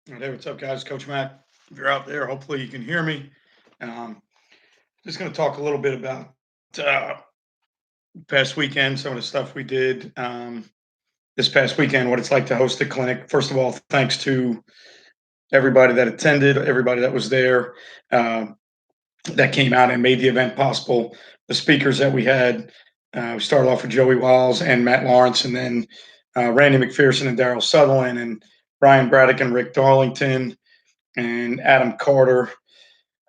Hey, what's up, guys? Coach Mac. If you're out there, hopefully you can hear me. Um, just going to talk a little bit about uh, past weekend, some of the stuff we did this past weekend, what it's like to host a clinic. First of all, thanks to everybody that attended, everybody that was there, uh, that came out and made the event possible. The speakers that we had, we started off with Joey Wiles and Matt Lawrence, and then Randy McPherson and Daryl Sutherland, and Brian Braddock and Rick Darlington, and Adam Carter.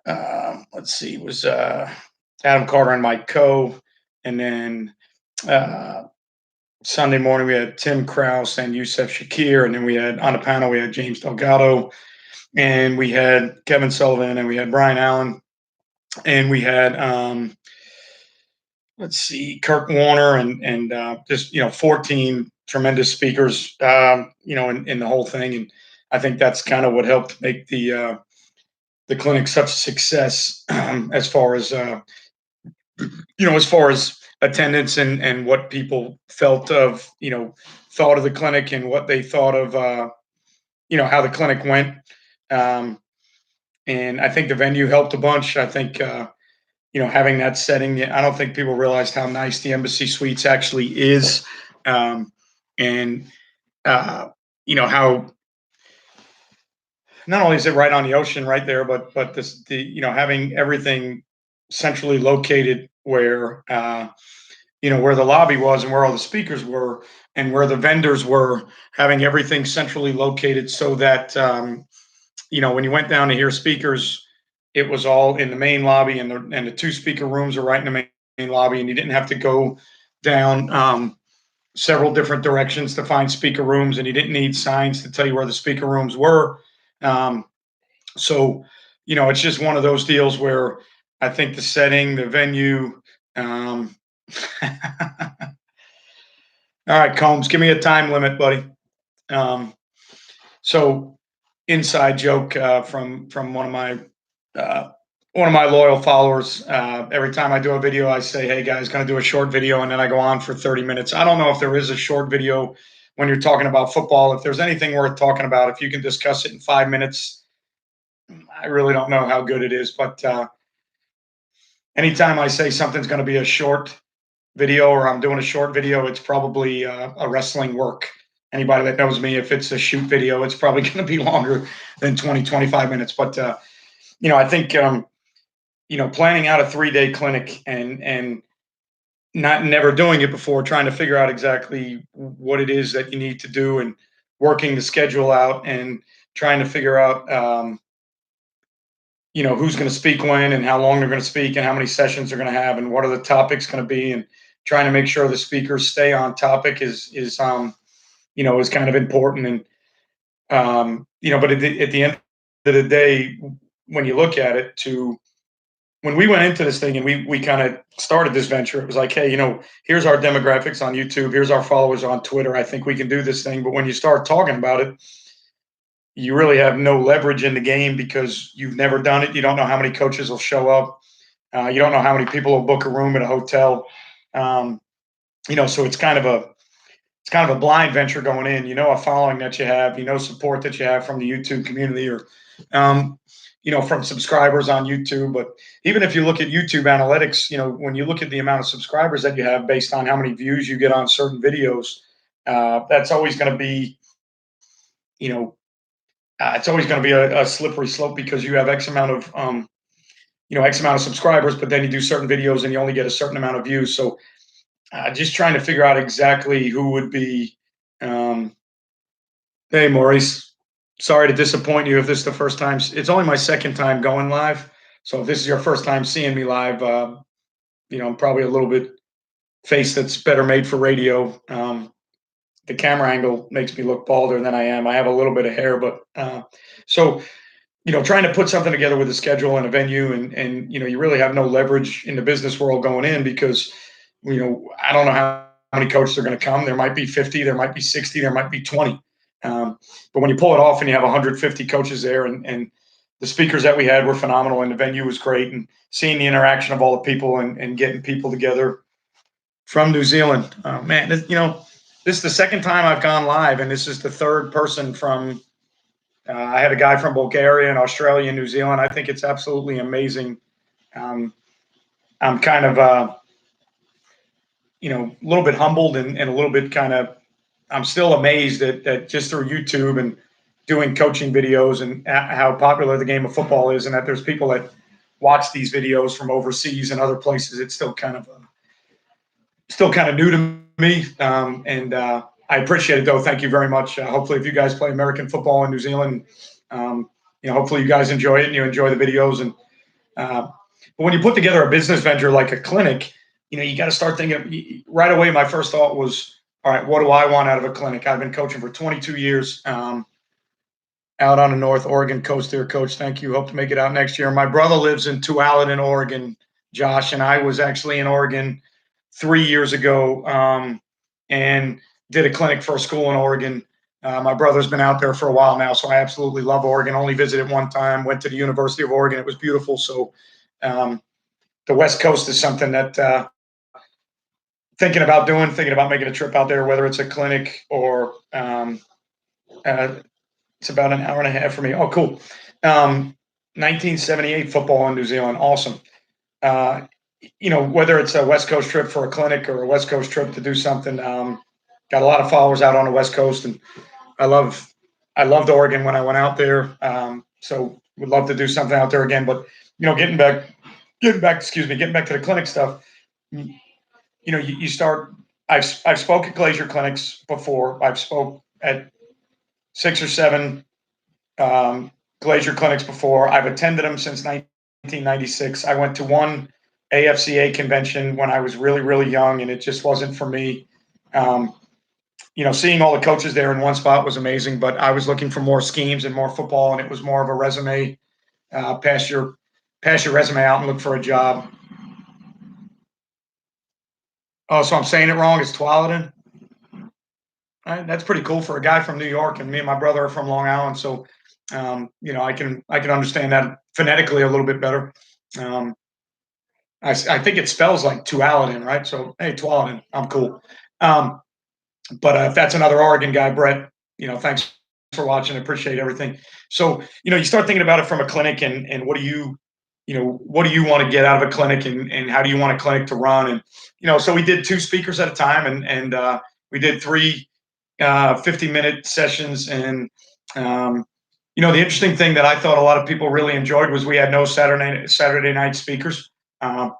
Let's see, it was Adam Carter and Mike Coe. And then uh, Sunday morning, we had Tim Kraus and Youssef Shakir. And then we had on the panel, we had James Delgado, and we had Kevin Sullivan, and we had Brian Allen, and we had, let's see, Kirk Warner, and just, 14 tremendous speakers, in the whole thing. And I think that's kind of what helped make the clinic such a success as far as as far as attendance and what people felt of thought of the clinic and what they thought of how the clinic went. um, and I think the venue helped a bunch. I think having that setting, I don't think people realized how nice the Embassy Suites actually is. And uh, how not only is it right on the ocean right there, but this the having everything centrally located where where the lobby was and where all the speakers were and where the vendors were, having everything centrally located so that when you went down to hear speakers, it was all in the main lobby, and the two speaker rooms are right in the main lobby, and you didn't have to go down several different directions to find speaker rooms, and you didn't need signs to tell you where the speaker rooms were. Um, so, it's just one of those deals where I think the setting, the venue. Um, all right, Combs, give me a time limit, buddy. Um, so, inside joke from uh, one of my loyal followers. Every time I do a video, I say, "Hey guys, going to do a short video," and then I go on for 30 minutes. I don't know if there is a short video when you're talking about football. If there's anything worth talking about, if you can discuss it in 5 minutes, I really don't know how good it is. But anytime I say something's going to be a short video or I'm doing a short video, it's probably a wrestling work. Anybody that knows me, if it's a shoot video, it's probably going to be longer than 20, 25 minutes. But, I think, planning out a 3-day clinic and not never doing it before, trying to figure out exactly what it is that you need to do and working the schedule out and trying to figure out, who's going to speak when and how long they're going to speak and how many sessions they're going to have and what are the topics going to be, and trying to make sure the speakers stay on topic is kind of important. And but at the end of the day, when you look at it, to when we went into this thing and we kind of started this venture, it was like, hey, here's our demographics on YouTube, here's our followers on Twitter, I think we can do this thing. But when you start talking about it, you really have no leverage in the game because you've never done it. You don't know how many coaches will show up. You don't know how many people will book a room at a hotel. Um, so it's kind of a blind venture going in. A following that you have, support that you have from the YouTube community, or um, from subscribers on YouTube. But even if you look at YouTube analytics, when you look at the amount of subscribers that you have based on how many views you get on certain videos, that's always going to be, you know, it's always going to be a slippery slope because you have X amount of subscribers, but then you do certain videos and you only get a certain amount of views. So just trying to figure out exactly who would be. Um, hey, Maurice, sorry to disappoint you if this is the first time. It's only my second time going live. So if this is your first time seeing me live, I'm probably a little bit face that's better made for radio. The camera angle makes me look balder than I am. I have a little bit of hair, but so trying to put something together with a schedule and a venue, and you really have no leverage in the business world going in because I don't know how many coaches are going to come. There might be 50, there might be 60, there might be 20. But when you pull it off and you have 150 coaches there, and the speakers that we had were phenomenal, and the venue was great, and seeing the interaction of all the people and getting people together from New Zealand, man, this is the second time I've gone live, and this is the third person from I had a guy from Bulgaria and Australia and New Zealand. I think it's absolutely amazing. Um, I'm kind of, a little bit humbled and a little bit kind of, I'm still amazed at just through YouTube and doing coaching videos and how popular the game of football is, and that there's people that watch these videos from overseas and other places. It's still kind of new to me, and I appreciate it though. Thank you very much. Hopefully, if you guys play American football in New Zealand, um, hopefully you guys enjoy it and you enjoy the videos. And but when you put together a business venture like a clinic, you got to start thinking right away. My first thought was, all right, what do I want out of a clinic? I've been coaching for 22 years. Out on the North Oregon coast there, Coach. Thank you. Hope to make it out next year. My brother lives in Tualatin, Oregon, Josh, and I was actually in Oregon 3 years ago, and did a clinic for a school in Oregon. My brother's been out there for a while now, so I absolutely love Oregon. Only visited one time, went to the University of Oregon. It was beautiful. So um, the West Coast is something that thinking about making a trip out there, whether it's a clinic or uh, it's about an hour and a half for me. Oh, cool. 1978 football in New Zealand. Awesome. Uh, whether it's a West Coast trip for a clinic or a West Coast trip to do something, got a lot of followers out on the West Coast, and I love, I loved Oregon when I went out there. So would love to do something out there again. But getting back to the clinic stuff. You start. I've spoke at Glacier clinics before. I've spoke at 6 or 7 Glacier clinics before. I've attended them since 1996. I went to one AFCA convention when I was really, really young, and it just wasn't for me. Um, seeing all the coaches there in one spot was amazing, but I was looking for more schemes and more football, and it was more of a resume, pass your resume out and look for a job. Oh, so I'm saying it wrong. It's Tualatin. That's pretty cool for a guy from New York, and me and my brother are from Long Island, so I can understand that phonetically a little bit better. Um, I think it spells like Tualatin, right? So hey, Tualatin, I'm cool. Um, but if that's another Oregon guy, Brett, thanks for watching. I appreciate everything. So you start thinking about it from a clinic, and what do you want to get out of a clinic, and how do you want a clinic to run, and so we did 2 speakers at a time, and we did 3 50-minute sessions. And the interesting thing that I thought a lot of people really enjoyed was we had no Saturday night speakers. Um,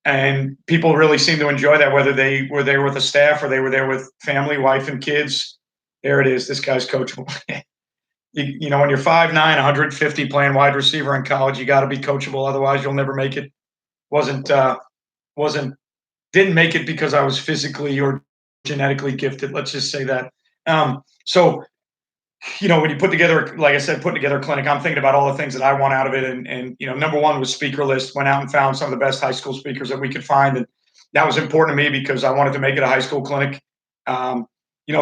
and people really seemed to enjoy that, whether they were there with a staff or they were there with family, wife, and kids. There it is. This guy's coachable. When you're 5'9", 150, playing wide receiver in college, you got to be coachable. Otherwise, you'll never make it. Wasn't wasn't Didn't make it because I was physically or genetically gifted. Let's just say that. So when you put together, like I said, putting together a clinic, I'm thinking about all the things that I want out of it. And number one was speaker list. Went out and found some of the best high school speakers that we could find, and that was important to me because I wanted to make it a high school clinic.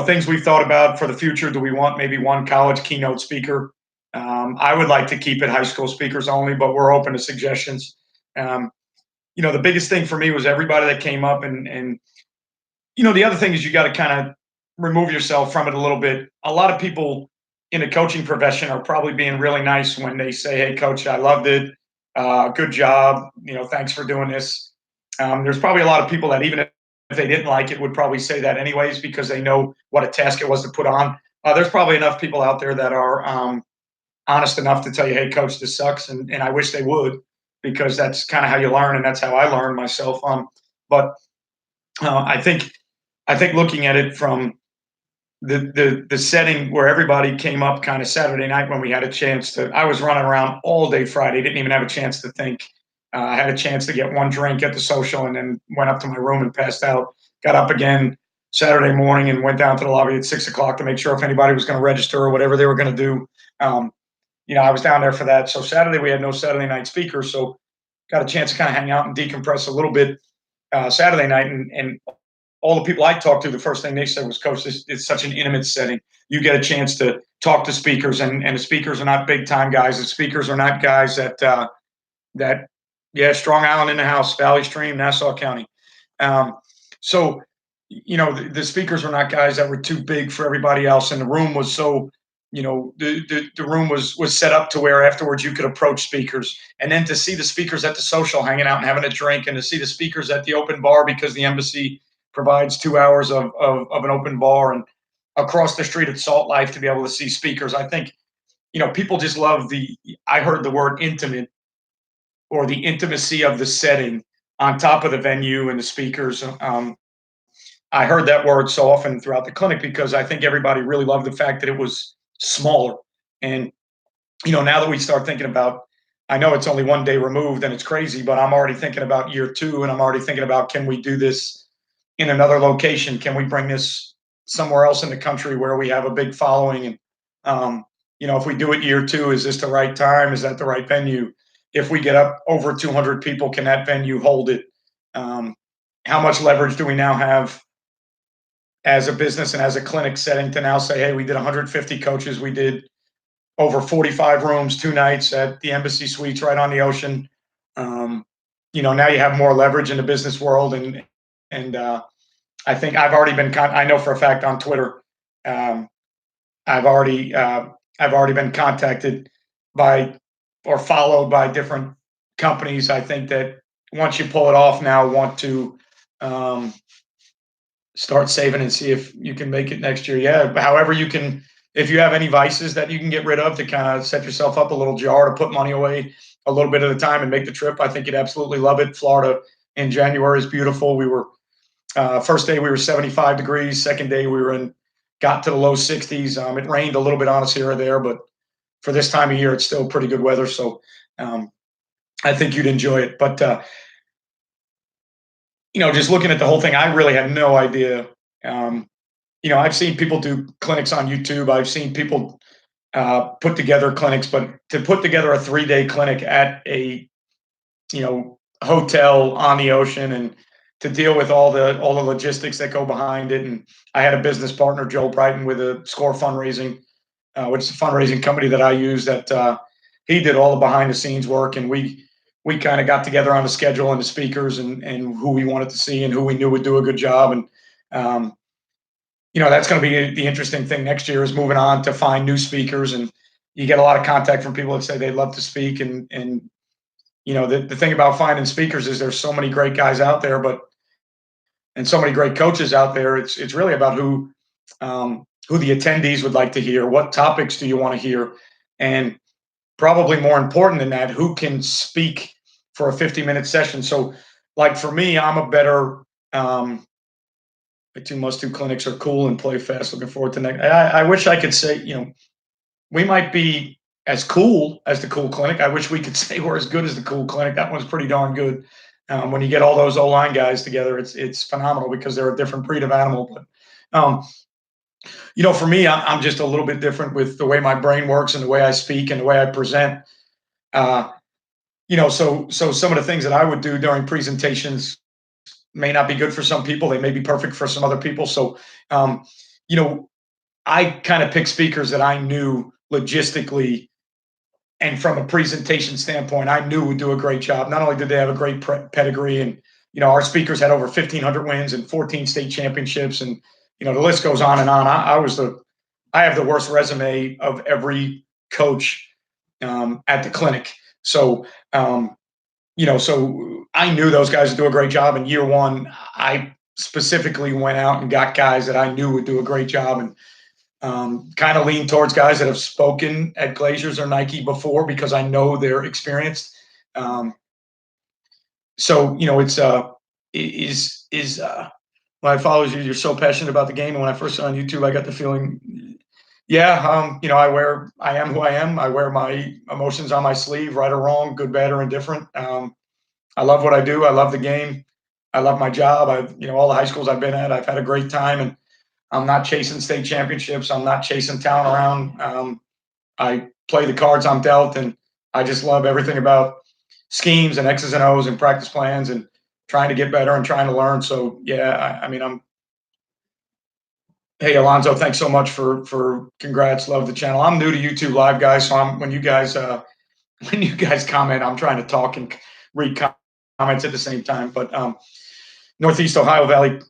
Things we've thought about for the future. Do we want maybe one college keynote speaker? I would like to keep it high school speakers only, but we're open to suggestions. The biggest thing for me was everybody that came up, and the other thing is you got to kind of remove yourself from it a little bit. A lot of people in the coaching profession are probably being really nice when they say, "Hey, coach, I loved it. Good job. Thanks for doing this." There's probably a lot of people that even if they didn't like it would probably say that anyways because they know what a task it was to put on. There's probably enough people out there that are honest enough to tell you, "Hey, coach, this sucks," and I wish they would because that's kind of how you learn, and that's how I learned myself. But I think looking at it from the setting where everybody came up kind of Saturday night when we had a chance to. I was running around all day Friday, didn't even have a chance to think. I had a chance to get one drink at the social and then went up to my room and passed out. Got up again Saturday morning and went down to the lobby at 6 o'clock to make sure if anybody was going to register or whatever they were going to do. I was down there for that. So Saturday we had no Saturday night speakers, so got a chance to kind of hang out and decompress a little bit Saturday night, and all the people I talked to, the first thing they said was, "Coach, this is such an intimate setting. You get a chance to talk to speakers, and the speakers are not big time guys. The speakers are not guys that yeah, Strong Island in the house, Valley Stream, Nassau County. So the speakers were not guys that were too big for everybody else, and the room was so the room was set up to where afterwards you could approach speakers, and then to see the speakers at the social hanging out and having a drink, and to see the speakers at the open bar because the embassy provides 2 hours of an open bar, and across the street at Salt Life to be able to see speakers. I think people just love I heard the word intimate, or the intimacy of the setting on top of the venue and the speakers. I heard that word so often throughout the clinic because I think everybody really loved the fact that it was smaller. And now that we start thinking about, I know it's only one day removed and it's crazy, but I'm already thinking about year two, and I'm already thinking about, can we do this in another location? Can we bring this somewhere else in the country where we have a big following? And if we do it year two, is this the right time? Is that the right venue? If we get up over 200 people, can that venue hold it? How much leverage do we now have as a business and as a clinic setting to now say, hey, we did 150 coaches, we did over 45 rooms, 2 nights at the Embassy Suites right on the ocean. Now you have more leverage in the business world, and I think I've already been. I know for a fact on Twitter, um, I've already been contacted by or followed by different companies. I think that once you pull it off, now want to um, start saving and see if you can make it next year. Yeah, however you can. If you have any vices that you can get rid of to kind of set yourself up a little jar to put money away a little bit at a time and make the trip, I think you'd absolutely love it. Florida in January is beautiful. We were first day we were 75 degrees. Second day we were got to the low 60s. It rained a little bit on us here or there, but for this time of year, it's still pretty good weather. So um, I think you'd enjoy it. But just looking at the whole thing, I really had no idea. Um, I've seen people do clinics on YouTube. I've seen people put together clinics, but to put together a 3-day clinic at a hotel on the ocean, and to deal with all the logistics that go behind it. And I had a business partner, Joe Brighton, with a Score Fundraising, which is a fundraising company that I use. That he did all the behind the scenes work, and we kind of got together on the schedule and the speakers, and who we wanted to see and who we knew would do a good job. And um, that's going to be the interesting thing next year, is moving on to find new speakers. And you get a lot of contact from people that say they'd love to speak. And the thing about finding speakers is there's so many great guys out there, and so many great coaches out there. It's really about who the attendees would like to hear. What topics do you want to hear? And probably more important than that, who can speak for a 50-minute session? So, like for me, I'm a better. My two clinics are cool and play fast. Looking forward to next. I wish I could say, we might be as cool as the cool clinic. I wish we could say we're as good as the cool clinic. That one's pretty darn good. When you get all those O-line guys together, it's phenomenal because they're a different breed of animal. But for me, I'm just a little bit different with the way my brain works and the way I speak and the way I present. So some of the things that I would do during presentations may not be good for some people. They may be perfect for some other people. So, I kind of pick speakers that I knew logistically and from a presentation standpoint, I knew would do a great job. Not only did they have a great pedigree, and our speakers had over 1,500 wins and 14 state championships, and the list goes on and on. I have the worst resume of every coach at the clinic. So so I knew those guys would do a great job. In year one, I specifically went out and got guys that I knew would do a great job, and kind of lean towards guys that have spoken at Glazers or Nike before because I know they're experienced. So it's when I follow you, you're so passionate about the game. And when I first saw on YouTube, I got the feeling, yeah, I am who I am. I wear my emotions on my sleeve, right or wrong, good, bad, or indifferent. I love what I do. I love the game. I love my job. All the high schools I've been at, I've had a great time, and I'm not chasing state championships. I'm not chasing talent around. I play the cards I'm dealt, and I just love everything about schemes and X's and O's and practice plans and trying to get better and trying to learn. So yeah, hey, Alonzo, thanks so much for congrats. Love the channel. I'm new to YouTube Live, guys. So when you guys comment, I'm trying to talk and read comments at the same time. But Northeast Ohio Valley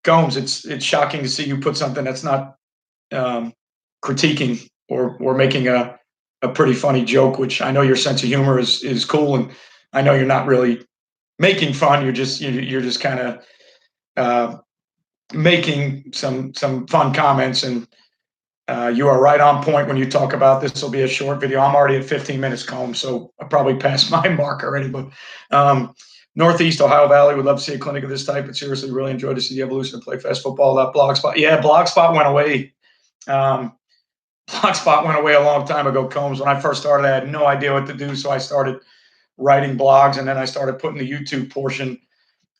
Gomes, it's shocking to see you put something that's not critiquing or making a pretty funny joke, which I know your sense of humor is cool, and I know you're not really making fun. You're just kind of uh, making some fun comments, and you are right on point when you talk about this. Will be a short video. I'm already at 15 minutes, Comb, so I probably passed my mark already. But um, Northeast Ohio Valley would love to see a clinic of this type. But seriously, really enjoyed to see the evolution of Play Fast Football. That Blogspot, yeah, Blogspot went away. Um, Blogspot went away a long time ago, Combs. When I first started, I had no idea what to do, so I started writing blogs, and then I started putting the YouTube portion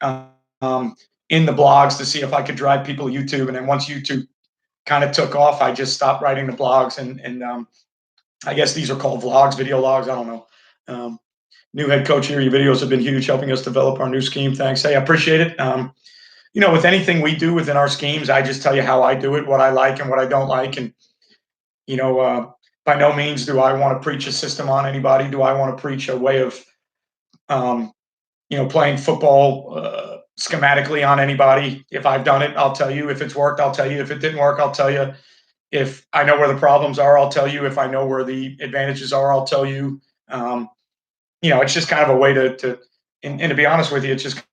um, in the blogs to see if I could drive people to YouTube. And then once YouTube kind of took off, I just stopped writing the blogs, and I guess these are called vlogs, video logs. I don't know. Um, New head coach here. Your videos have been huge, helping us develop our new scheme. Thanks. Hey, I appreciate it. With anything we do within our schemes, I just tell you how I do it, what I like and what I don't like, and you know, by no means do I want to preach a system on anybody. Do I want to preach a way of, um, playing football schematically on anybody? If I've done it, I'll tell you. If it's worked, I'll tell you. If it didn't work, I'll tell you. If I know where the problems are, I'll tell you. If I know where the advantages are, I'll tell you. It's just kind of a way and to be honest with you, it's just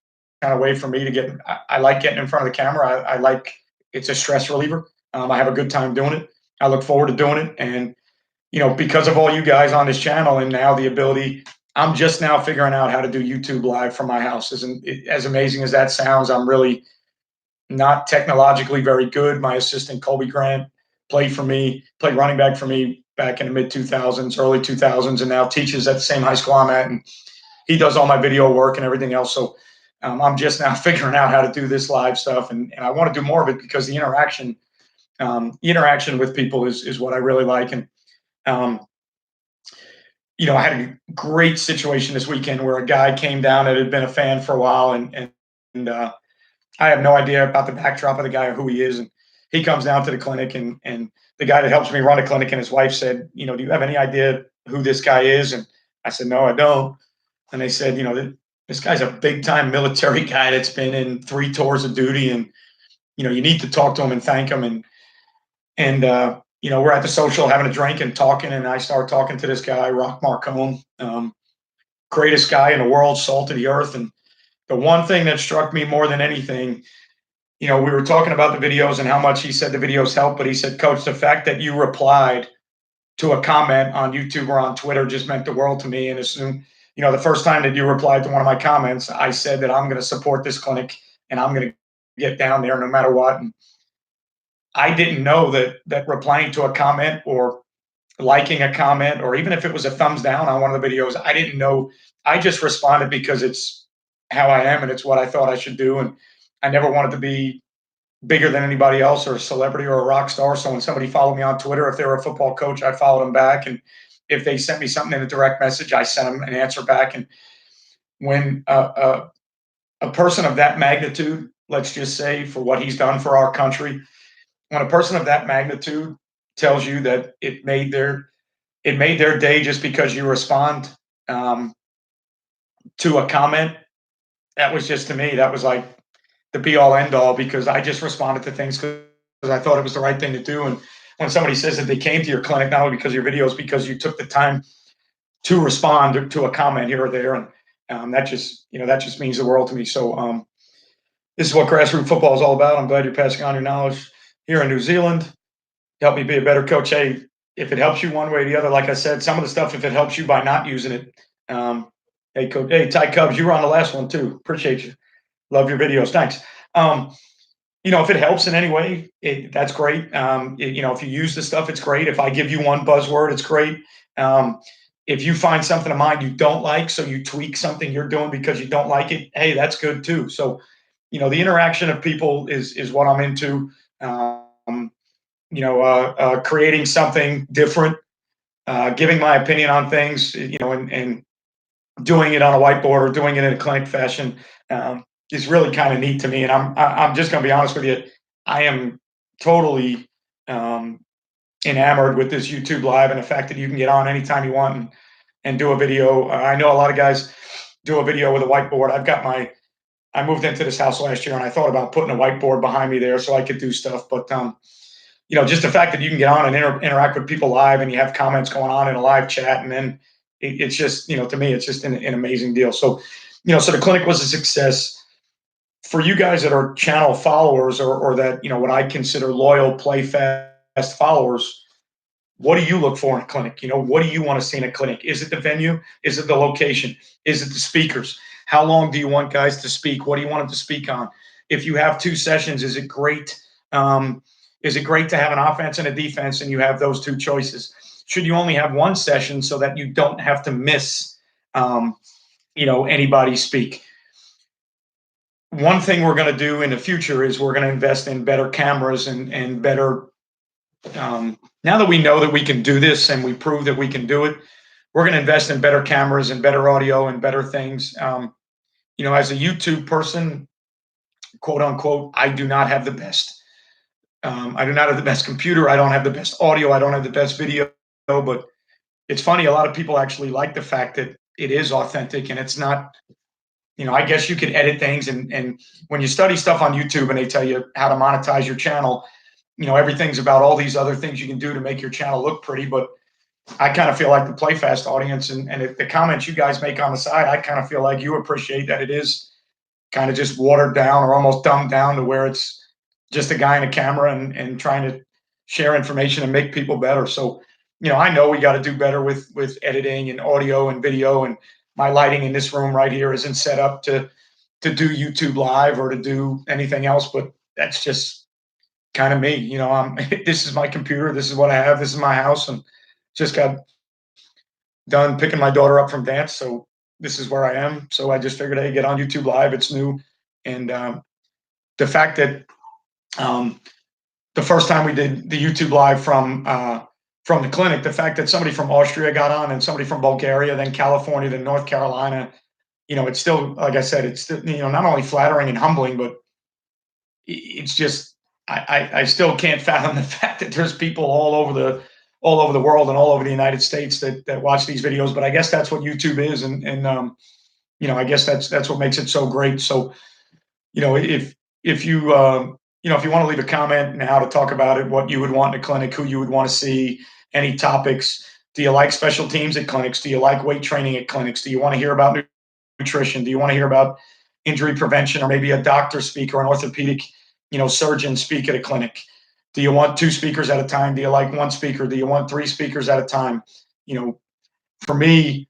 kind of a way for me to get. I like getting in front of the camera. I like it's a stress reliever. I have a good time doing it. I look forward to doing it, and because of all you guys on this channel, and now the ability, I'm just now figuring out how to do YouTube live from my house. Isn't it, as amazing as that sounds? I'm really not technologically very good. My assistant Colby Grant played running back for me back in the mid 2000s, early 2000s, and now teaches at the same high school I'm at, and he does all my video work and everything else. So I'm just now figuring out how to do this live stuff, and I want to do more of it because the interaction with people is what I really like. And um, I had a great situation this weekend where a guy came down that had been a fan for a while, and I have no idea about the backdrop of the guy or who he is. And he comes down to the clinic, and the guy that helps me run the clinic and his wife said, do you have any idea who this guy is? And I said, no, I don't. And they said, this guy's a big time military guy that's been in 3 tours of duty, and you need to talk to him and thank him. And we're at the social having a drink and talking, and I start talking to this guy, Rock Marcone, greatest guy in the world, salt of the earth. And the one thing that struck me more than anything, we were talking about the videos and how much he said the videos help, but he said, Coach, the fact that you replied to a comment on YouTube or on Twitter just meant the world to me. And as soon, the first time that you replied to one of my comments, I said that I'm going to support this clinic and I'm going to get down there no matter what. And I didn't know that replying to a comment or liking a comment, or even if it was a thumbs down on one of the videos, I didn't know. I just responded because it's how I am and it's what I thought I should do. And I never wanted to be bigger than anybody else or a celebrity or a rock star. So when somebody followed me on Twitter, if they were a football coach, I followed them back. And if they sent me something in a direct message, I sent them an answer back. And when a person of that magnitude, let's just say for what he's done for our country, when a person of that magnitude tells you that it made their day just because you respond um, to a comment, that was just, to me, that was like the be all end all, because I just responded to things because I thought it was the right thing to do. And when somebody says that they came to your clinic not only because of your videos, because you took the time to respond to a comment here or there, and that just means the world to me. So this is what grassroots football is all about. I'm glad you're passing on your knowledge here in New Zealand. Help me be a better coach. Hey, if it helps you one way or the other, like I said, some of the stuff, if it helps you by not using it, hey, coach, hey, Ty Cubs, you were on the last one too. Appreciate you. Love your videos. Thanks. If it helps in any way, that's great. If you use the stuff, it's great. If I give you one buzzword, it's great. If you find something of mine you don't like, so you tweak something you're doing because you don't like it, hey, that's good too. So, the interaction of people is what I'm into. Creating something different, giving my opinion on things, and doing it on a whiteboard or doing it in a clinic fashion is really kind of neat to me. And I'm just going to be honest with you, I am totally enamored with this YouTube Live and the fact that you can get on anytime you want and do a video. I know a lot of guys do a video with a whiteboard. I moved into this house last year and I thought about putting a whiteboard behind me there so I could do stuff, but just the fact that you can get on and interact with people live and you have comments going on in a live chat, and then it's just, to me, it's just an amazing deal. So, so the clinic was a success. For you guys that are channel followers, or that, what I consider loyal play fast followers, what do you look for in a clinic? What do you want to see in a clinic? Is it the venue? Is it the location? Is it the speakers? How long do you want guys to speak? What do you want them to speak on? If you have two sessions, is it great? Is it great to have an offense and a defense and you have those two choices? Should you only have one session so that you don't have to miss, anybody speak? One thing we're going to do in the future is we're going to invest in better cameras and better. Now that we know that we can do this and we prove that we can do it, we're going to invest in better cameras and better audio and better things. As a YouTube person, quote unquote, I do not have the best. I do not have the best computer. I don't have the best audio. I don't have the best video. But it's funny. A lot of people actually like the fact that it is authentic and it's not. I guess you could edit things, and when you study stuff on YouTube and they tell you how to monetize your channel, everything's about all these other things you can do to make your channel look pretty. But I kind of feel like the PlayFast audience, and if the comments you guys make on the side, I kind of feel like you appreciate that it is kind of just watered down or almost dumbed down to where it's just a guy in a camera and trying to share information and make people better. So, I know we got to do better with editing and audio and video, and my lighting in this room right here isn't set up to do YouTube Live or to do anything else, but that's just kind of me. This is my computer, this is what I have, this is my house, and just got done picking my daughter up from dance, so this is where I am. So I just figured, hey, get on YouTube Live. It's new, and the fact that the first time we did the YouTube Live from the clinic, the fact that somebody from Austria got on and somebody from Bulgaria, then California, then North Carolina, it's still, like I said, it's still, not only flattering and humbling, but it's just, I still can't fathom the fact that there's people all over the world and all over the United States that watch these videos. But I guess that's what YouTube is, and I guess that's what makes it so great. So, if you if you want to leave a comment now to talk about it, what you would want in a clinic, who you would want to see, any topics. Do you like special teams at clinics? Do you like weight training at clinics? Do you want to hear about nutrition? Do you want to hear about injury prevention, or maybe a doctor speak or an orthopedic, surgeon speak at a clinic? Do you want two speakers at a time? Do you like one speaker? Do you want three speakers at a time? For me,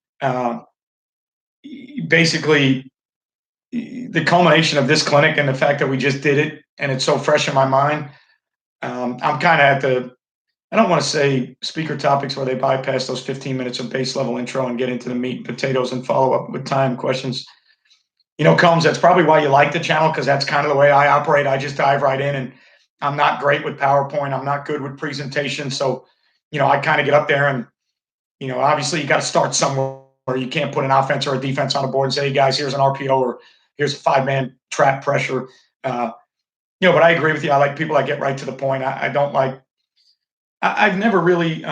basically, the culmination of this clinic and the fact that we just did it and it's so fresh in my mind, I'm kind of at I don't want to say speaker topics where they bypass those 15 minutes of base level intro and get into the meat and potatoes and follow up with time questions. Combs, that's probably why you like the channel, because that's kind of the way I operate. I just dive right in, and I'm not great with PowerPoint. I'm not good with presentation. So, I kind of get up there and, obviously you got to start somewhere. You can't put an offense or a defense on the board and say, hey guys, here's an RPO or here's a 5-man trap pressure. But I agree with you. I like people that get right to the point. I don't like, I've never really,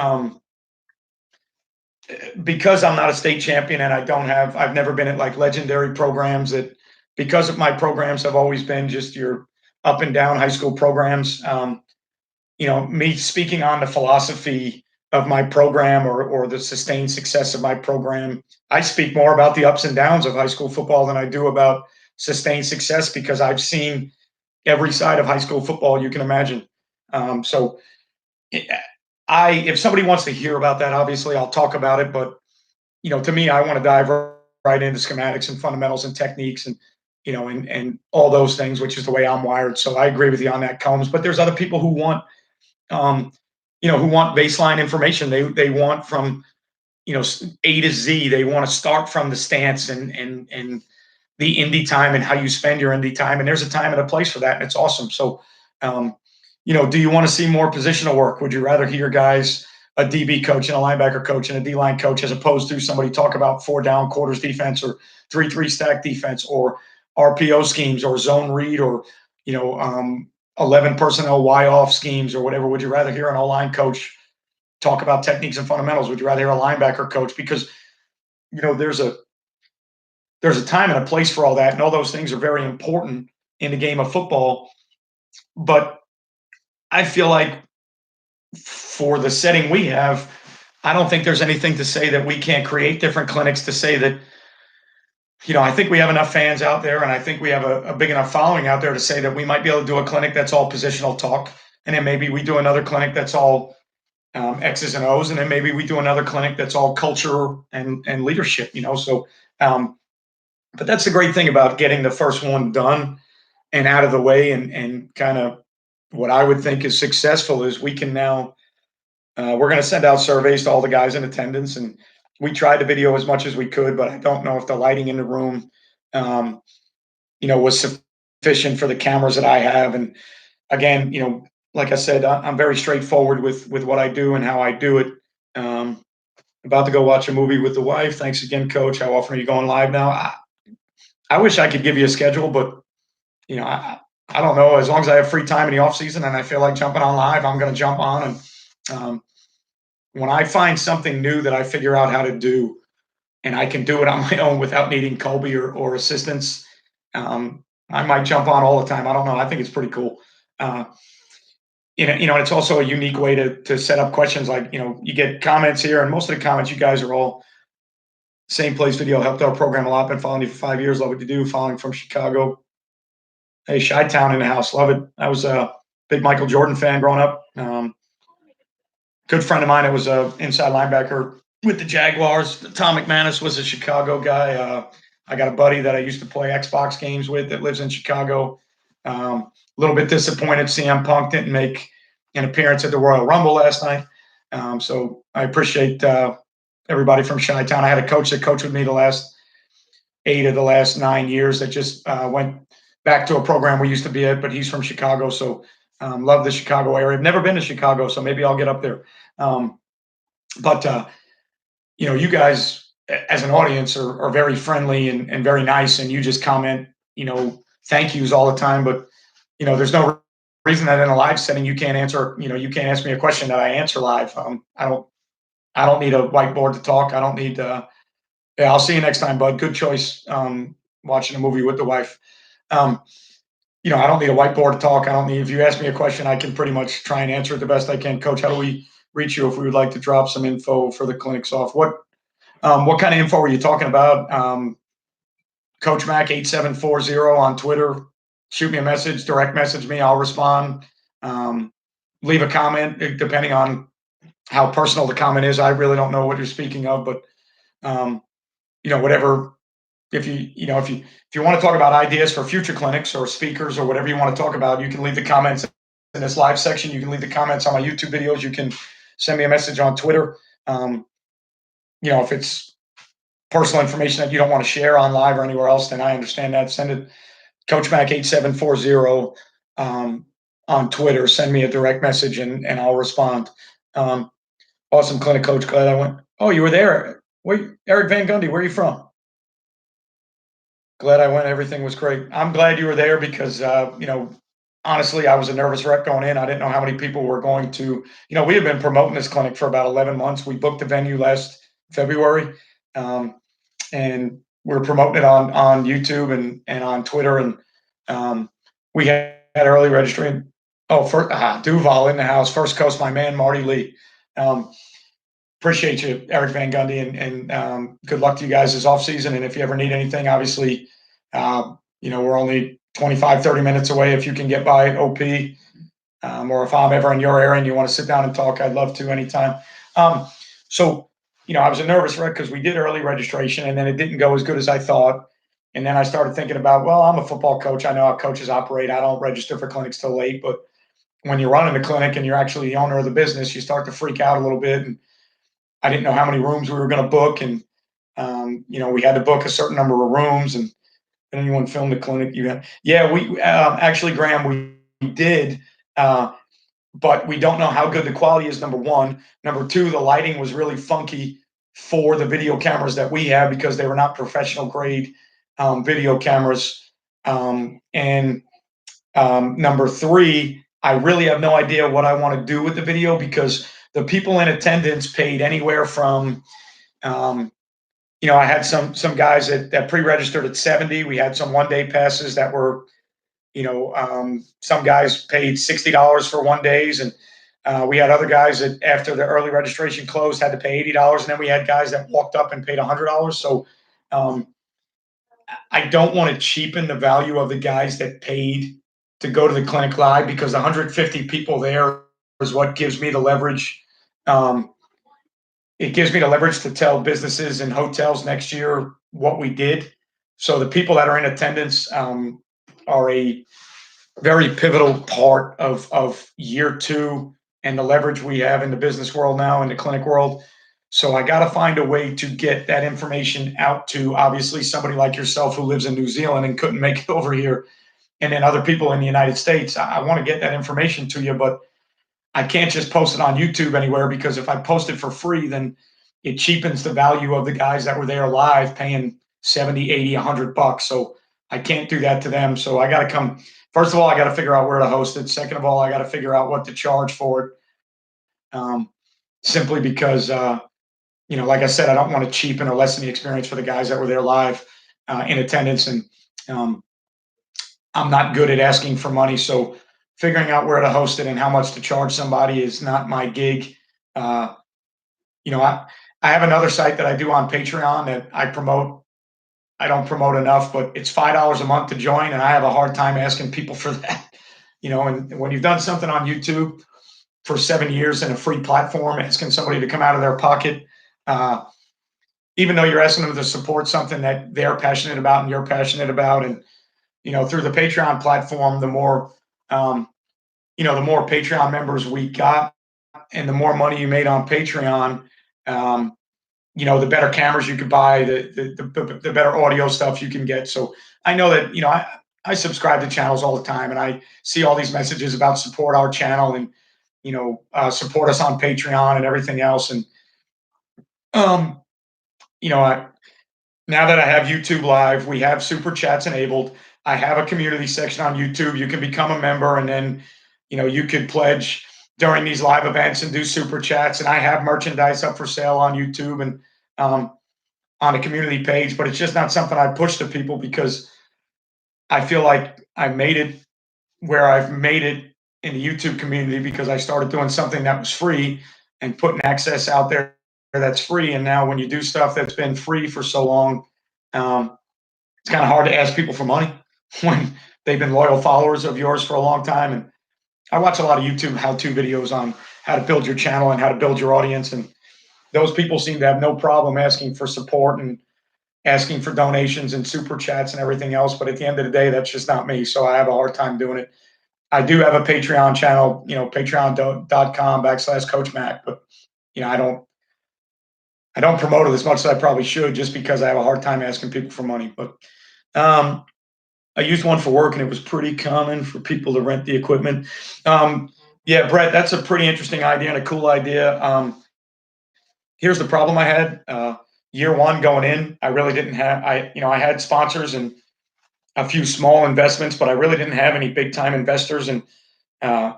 because I'm not a state champion and I've never been at like legendary programs, that because of my programs have always been just your up and down high school programs. Me speaking on the philosophy of my program, or the sustained success of my program, I speak more about the ups and downs of high school football than I do about sustained success, because I've seen every side of high school football you can imagine. So if somebody wants to hear about that, obviously I'll talk about it. But, to me, I want to dive right into schematics and fundamentals and techniques and, and all those things, which is the way I'm wired. So I agree with you on that, Combs. But there's other people who want, who want baseline information. They want from, A to Z. They want to start from the stance and the indie time and how you spend your indie time. And there's a time and a place for that. And it's awesome. So, do you want to see more positional work? Would you rather hear guys, a DB coach and a linebacker coach and a D-line coach, as opposed to somebody talk about 4 down quarters defense or 3-3 stack defense or RPO schemes or zone read or, 11 personnel Y-off schemes or whatever? Would you rather hear an O-line coach talk about techniques and fundamentals? Would you rather hear a linebacker coach? Because, there's a time and a place for all that. And all those things are very important in the game of football. But I feel like for the setting we have, I don't think there's anything to say that we can't create different clinics to say that, I think we have enough fans out there, and I think we have a big enough following out there to say that we might be able to do a clinic that's all positional talk. And then maybe we do another clinic that's all X's and O's. And then maybe we do another clinic that's all culture and leadership, So, but that's the great thing about getting the first one done and out of the way, and kind of what I would think is successful is we can now, we're going to send out surveys to all the guys in attendance, and we tried the video as much as we could, but I don't know if the lighting in the room, um, was sufficient for the cameras that I have. And again, like I said, I'm very straightforward with what I do and how I do it. Um, About to go watch a movie with the wife. Thanks again, Coach. How often are you going live now? I wish I could give you a schedule, but I don't know. As long as I have free time in the off season and I feel like jumping on live, I'm going to jump on. And when I find something new that I figure out how to do, and I can do it on my own without needing Colby or assistance, I might jump on all the time. I don't know. I think it's pretty cool. Uh, and it's also a unique way to set up questions. Like, you get comments here, and most of the comments, you guys are all same place video, helped our program a lot. Been following you for 5 years. Love what you do. Following from Chicago. Hey, Chi-Town in the house. Love it. I was a big Michael Jordan fan growing up. Good friend of mine that was a inside linebacker with the Jaguars. Tom McManus was a Chicago guy. I got a buddy that I used to play Xbox games with that lives in Chicago. A little bit disappointed CM Punk didn't make an appearance at the Royal Rumble last night. So I appreciate everybody from Chi-Town. I had a coach that coached with me the last 8 of the last 9 years that just went back to a program we used to be at, but he's from Chicago. So love the Chicago area. I've never been to Chicago, so maybe I'll get up there. But you guys as an audience are very friendly and very nice, and you just comment, thank yous all the time. But, there's no reason that in a live setting you can't answer, you can't ask me a question that I answer live. I don't need a whiteboard to talk. I don't need yeah, I'll see you next time, bud. Good choice. Watching a movie with the wife. Um, I don't need a whiteboard to talk. I don't need, if you ask me a question, I can pretty much try and answer it the best I can. Coach, how do we reach you if we would like to drop some info for the clinics off? What kind of info are you talking about? Coach Mac 8740 on Twitter. Shoot me a message, direct message me. I'll respond. Leave a comment depending on how personal the comment is. I really don't know what you're speaking of, but whatever. If you want to talk about ideas for future clinics or speakers or whatever you want to talk about, you can leave the comments in this live section. You can leave the comments on my YouTube videos. You can send me a message on Twitter. If it's personal information that you don't want to share on live or anywhere else, then I understand that. Send it Coach Mac 8740 on Twitter. Send me a direct message and I'll respond. Awesome clinic, Coach. Glad I went. Oh, you were there. Wait, Eric Van Gundy, where are you from? Glad I went. Everything was great. I'm glad you were there because, honestly, I was a nervous wreck going in. I didn't know how many people were going to, we had been promoting this clinic for about 11 months. We booked the venue last February, and we're promoting it on YouTube and on Twitter. And we had early registering. Oh, Duval in the house. First Coast, my man, Marty Lee. Appreciate you, Eric Van Gundy, and good luck to you guys this off season. And if you ever need anything, obviously, we're only 25, 30 minutes away. If you can get by OP, or if I'm ever in your area and you want to sit down and talk, I'd love to anytime. So, I was a nervous wreck because we did early registration and then it didn't go as good as I thought. And then I started thinking about, well, I'm a football coach. I know how coaches operate. I don't register for clinics till late, but when you're running a clinic and you're actually the owner of the business, you start to freak out a little bit. And I didn't know how many rooms we were going to book. And, we had to book a certain number of rooms. And anyone filmed the clinic? Yeah, we actually, Graham, we did. But we don't know how good the quality is, number one. Number two, the lighting was really funky for the video cameras that we have because they were not professional grade video cameras. And number three, I really have no idea what I want to do with the video because the people in attendance paid anywhere from, I had some guys that pre-registered at 70. We had some one-day passes that were, some guys paid $60 for 1 days, and We had other guys that after the early registration closed had to pay $80, and then we had guys that walked up and paid $100. So um, I don't want to cheapen the value of the guys that paid to go to the clinic live, because 150 people there is what gives me the leverage. Um, it gives me the leverage to tell businesses and hotels next year what we did. So the people that are in attendance are a very pivotal part of year two and the leverage we have in the business world now, in the clinic world. So I got to find a way to get that information out to obviously somebody like yourself who lives in New Zealand and couldn't make it over here, and then other people in the United States. I want to get that information to you, but I can't just post it on YouTube anywhere, because if I post it for free, then it cheapens the value of the guys that were there live paying 70, 80, $100. So I can't do that to them. So I got to come. First of all, I got to figure out where to host it. Second of all, I got to figure out what to charge for it. Simply because, like I said, I don't want to cheapen or lessen the experience for the guys that were there live in attendance. And um, I'm not good at asking for money. So figuring out where to host it and how much to charge somebody is not my gig. Uh, you know, I, I have another site that I do on Patreon that I promote. I don't promote enough, but it's $5 a month to join, and I have a hard time asking people for that. And when you've done something on YouTube for 7 years in a free platform, asking somebody to come out of their pocket, uh, even though you're asking them to support something that they're passionate about and you're passionate about, and through the Patreon platform, um, the more Patreon members we got, and the more money you made on Patreon, um, the better cameras you could buy, the better audio stuff you can get. So I know that, I subscribe to channels all the time, and I see all these messages about support our channel and, support us on Patreon and everything else. And, um, I, now that I have YouTube Live, we have super chats enabled. I have a community section on YouTube. You can become a member, and then, you could pledge during these live events and do super chats. And I have merchandise up for sale on YouTube and um, on a community page, but it's just not something I push to people, because I feel like I made it where I've made it in the YouTube community because I started doing something that was free and putting access out there that's free. And now when you do stuff that's been free for so long, um, it's kind of hard to ask people for money when they've been loyal followers of yours for a long time. And I watch a lot of YouTube how-to videos on how to build your channel and how to build your audience. And those people seem to have no problem asking for support and asking for donations and super chats and everything else. But at the end of the day, that's just not me. So I have a hard time doing it. I do have a Patreon channel, patreon.com/Coach Mac, but I don't promote it as much as I probably should, just because I have a hard time asking people for money. But um, I used one for work, and it was pretty common for people to rent the equipment. Yeah, Brett, that's a pretty interesting idea and a cool idea. Here's the problem I had. Year one going in, I really didn't have, I had sponsors and a few small investments, but I really didn't have any big time investors. And uh,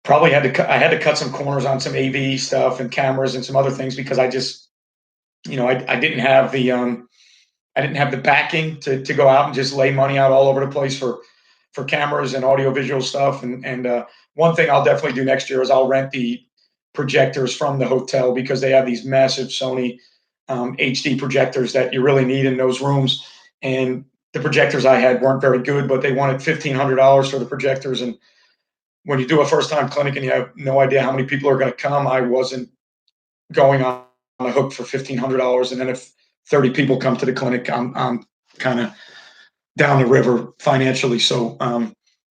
probably I had to cut some corners on some AV stuff and cameras and some other things, because I just, I didn't have I didn't have the backing to go out and just lay money out all over the place for cameras and audio visual stuff. And one thing I'll definitely do next year is I'll rent the projectors from the hotel, because they have these massive Sony HD projectors that you really need in those rooms. And the projectors I had weren't very good, but they wanted $1,500 for the projectors. And when you do a first time clinic and you have no idea how many people are going to come, I wasn't going on the hook for $1,500. And then if 30 people come to the clinic, I'm kind of down the river financially. So,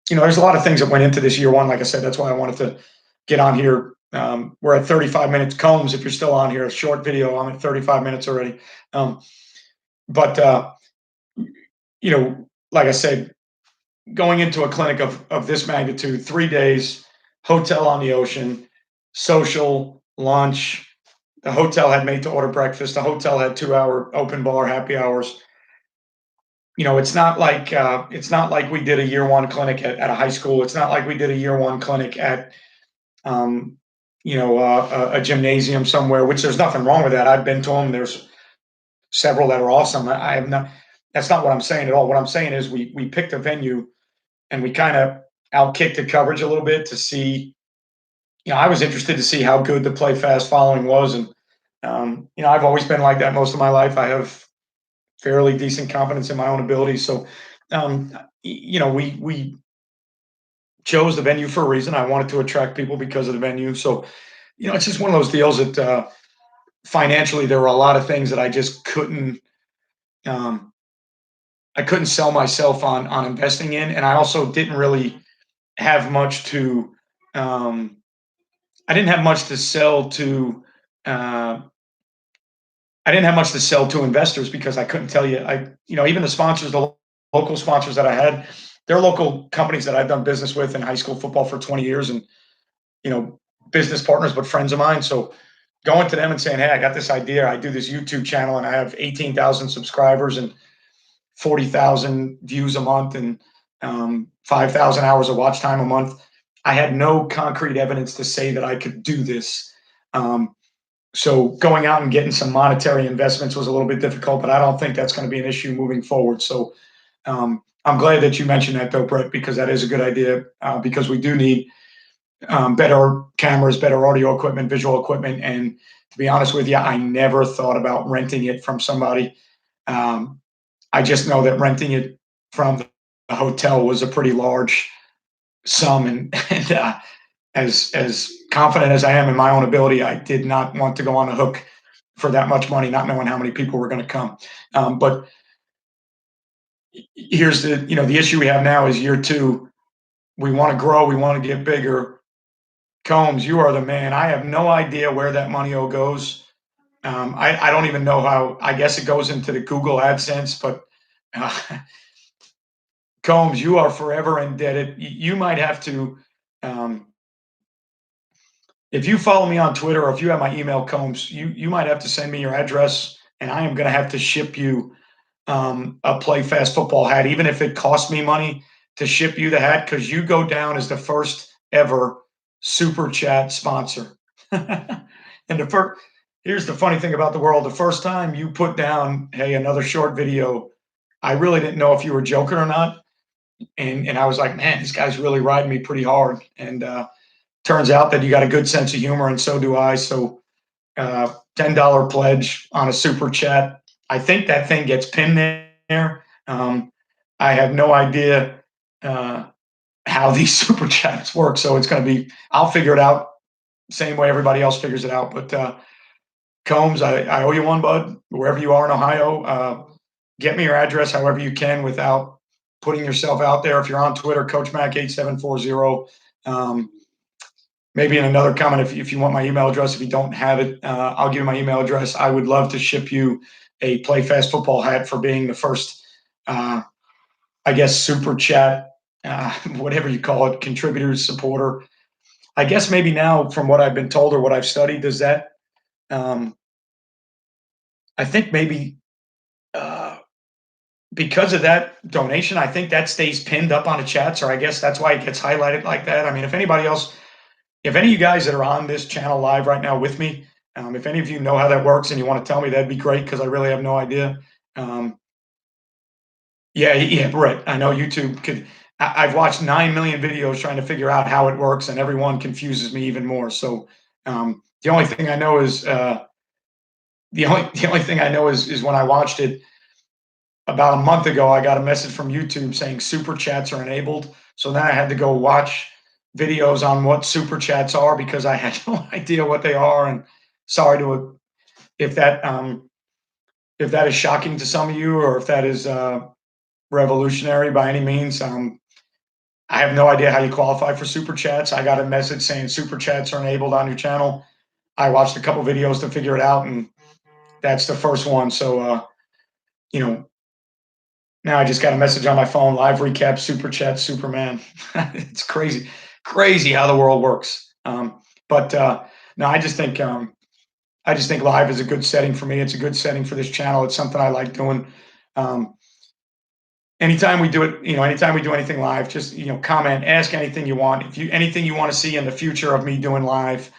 there's a lot of things that went into this year one. Like I said, that's why I wanted to get on here. We're at 35 minutes. Combs, if you're still on here, a short video. I'm at 35 minutes already. But like I said, going into a clinic of this magnitude, 3 days, hotel on the ocean, social, lunch. The hotel had made to order breakfast. The hotel had 2-hour open bar happy hours. It's not like we did a year one clinic at a high school. It's not like we did a year one clinic at um, a gymnasium somewhere, which there's nothing wrong with that. I've been to them. There's several that are awesome. I have not. That's not what I'm saying at all. What I'm saying is we picked a venue, and we kind of outkicked the coverage a little bit to see I was interested to see how good the play fast following was, and I've always been like that most of my life. I have fairly decent confidence in my own abilities, so we chose the venue for a reason. I wanted to attract people because of the venue, so it's just one of those deals that financially there were a lot of things that um, I couldn't sell myself on investing in, and I also didn't really have much to um, I didn't have much to sell to uh, I didn't have much to sell to investors because I couldn't tell you. Even the sponsors, the local sponsors that I had, they're local companies that I've done business with in high school football for 20 years, and you know, business partners, but friends of mine. So going to them and saying, "Hey, I got this idea. I do this YouTube channel, and I have 18,000 subscribers and 40,000 views a month, and 5,000 hours of watch time a month." I had no concrete evidence to say that I could do this. Um, so going out and getting some monetary investments was a little bit difficult, but I don't think that's going to be an issue moving forward. So I'm glad that you mentioned that, though, Brett, because that is a good idea. Because we do need better cameras, better audio equipment, visual equipment, and to be honest with you, I never thought about renting it from somebody. Um, I just know that renting it from the hotel was a pretty large sum, and as confident as I am in my own ability, I did not want to go on the hook for that much money, not knowing how many people were going to come. But here's the issue we have now is year two. We want to grow, we want to get bigger. Combs, you are the man. I have no idea where that money all goes. I don't even know how. I guess it goes into the Google AdSense, but uh, Combs, you are forever indebted. You might have to. Um, if you follow me on Twitter or if you have my email, Combs, you might have to send me your address, and I am going to have to ship you a Play Fast Football hat, even if it costs me money to ship you the hat, because you go down as the first ever super chat sponsor. And here's the funny thing about the world: the first time you put down, "Hey, another short video," I really didn't know if you were joking or not, and I was like, "Man, this guy's really riding me pretty hard." And turns out that you got a good sense of humor, and so do I. So $10 pledge on a super chat. I think that thing gets pinned there. I have no idea uh, how these super chats work, so it's going to be. I'll figure it out same way everybody else figures it out. But Combs, I owe you one, bud. Wherever you are in Ohio, get me your address however you can without putting yourself out there. If you're on Twitter, Coach Mac 8740. Maybe in another comment, if you want my email address, if you don't have it, I'll give you my email address. I would love to ship you a Play Fast Football hat for being the first, I guess, super chat, whatever you call it, contributor, supporter. I guess maybe now, from what I've been told or what I've studied, does that, um, I think maybe uh, because of that donation, I think that stays pinned up on the chats, or I guess that's why it gets highlighted like that. I mean, if anybody else, if any of you guys that are on this channel live right now with me, if any of you know how that works and you want to tell me, that'd be great because I really have no idea. Um, yeah, yeah, right. I know YouTube could. I've watched 9 million videos trying to figure out how it works, and everyone confuses me even more. So the only thing I know is the only thing I know is when I watched it about a month ago, I got a message from YouTube saying super chats are enabled. So then I had to go watch videos on what super chats are because I had no idea what they are. And sorry to if that if that is shocking to some of you or if that is revolutionary by any means. I have no idea how you qualify for super chats. I got a message saying super chats are enabled on your channel. I watched a couple videos to figure it out, and that's the first one. So you know, now I just got a message on my phone, live recap, super chat, Superman. It's crazy, crazy how the world works. But no, I just think live is a good setting for me. It's a good setting for this channel. It's something I like doing. Um, anytime we do it, anytime we do anything live, just comment, ask anything you want. If you anything you want to see in the future of me doing live,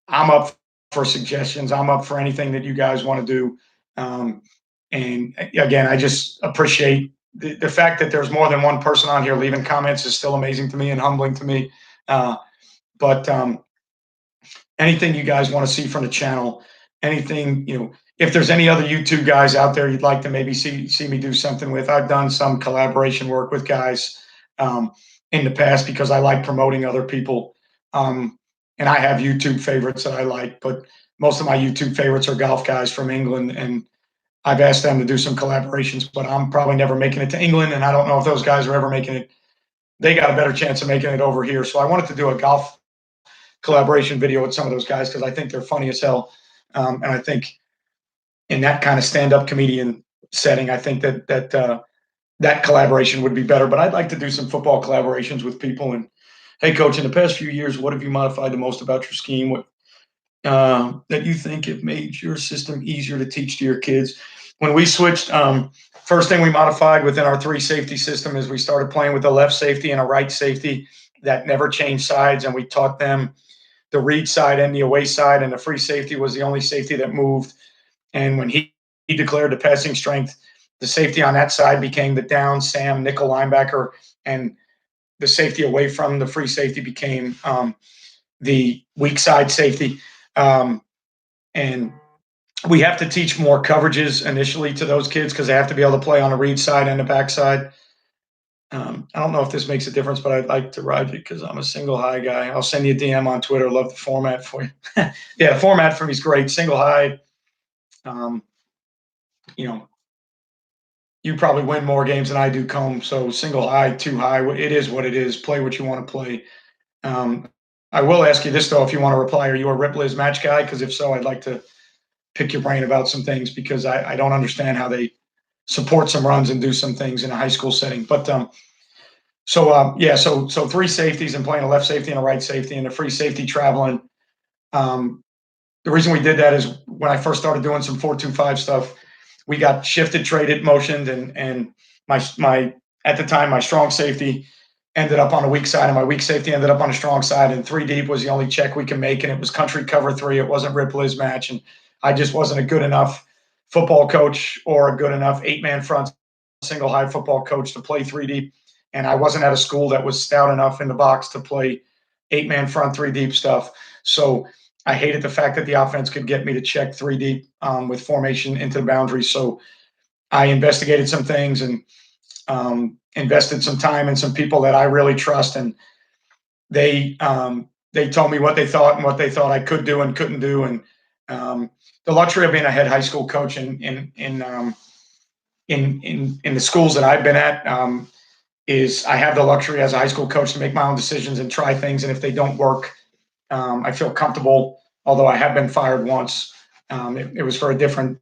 I'm up for suggestions. I'm up for anything that you guys want to do. And again, I just appreciate the fact that there's more than one person on here leaving comments is still amazing to me and humbling to me. But anything you guys want to see from the channel, anything, if there's any other YouTube guys out there you'd like to maybe see me do something with. I've done some collaboration work with guys um, in the past because I like promoting other people. Um, and I have YouTube favorites that I like, but most of my YouTube favorites are golf guys from England, and I've asked them to do some collaborations, but I'm probably never making it to England, and I don't know if those guys are ever making it. They got a better chance of making it over here. So I wanted to do a golf collaboration video with some of those guys because I think they're funny as hell. And I think in that kind of stand-up comedian setting, I think that collaboration would be better. But I'd like to do some football collaborations with people. And hey, coach, in the past few years, what have you modified the most about your scheme? What that you think have made your system easier to teach to your kids? When we switched, first thing we modified within our three safety system is we started playing with a left safety and a right safety that never changed sides, and we taught them the read side and the away side, and the free safety was the only safety that moved. And when he declared the passing strength, the safety on that side became the down Sam nickel linebacker, and the safety away from the free safety became the weak side safety. And we have to teach more coverages initially to those kids because they have to be able to play on the read side and the back side. I don't know if this makes a difference, but I'd like to ride you because I'm a single high guy. I'll send you a DM on Twitter. Love the format for you. Yeah, the format for me is great. Single high. Um, you know, you probably win more games than I do, Comb. So single high, too high. It is what it is. Play what you want to play. Um, I will ask you this though, if you want to reply, are you a Rip Liz match guy? Because if so, I'd like to pick your brain about some things because I don't understand how they support some runs and do some things in a high school setting. But yeah, so three safeties and playing a left safety and a right safety and a free safety traveling. Um, the reason we did that is when I first started doing some 4-2-5 stuff, we got shifted, traded, motioned, and my at the time my strong safety ended up on a weak side, and my weak safety ended up on a strong side. And three deep was the only check we could make, and it was country cover three. It wasn't Rip Liz match, and I just wasn't a good enough football coach or a good enough 8-man front single high football coach to play three deep. And I wasn't at a school that was stout enough in the box to play 8-man front three deep stuff. So I hated the fact that the offense could get me to check three deep with formation into the boundary. So I investigated some things and invested some time in some people that I really trust, and they told me what they thought and what they thought I could do and couldn't do. And the luxury of being a head high school coach in the schools that I've been at is I have the luxury as a high school coach to make my own decisions and try things. And if they don't work, I feel comfortable. Although I have been fired once, it was for a different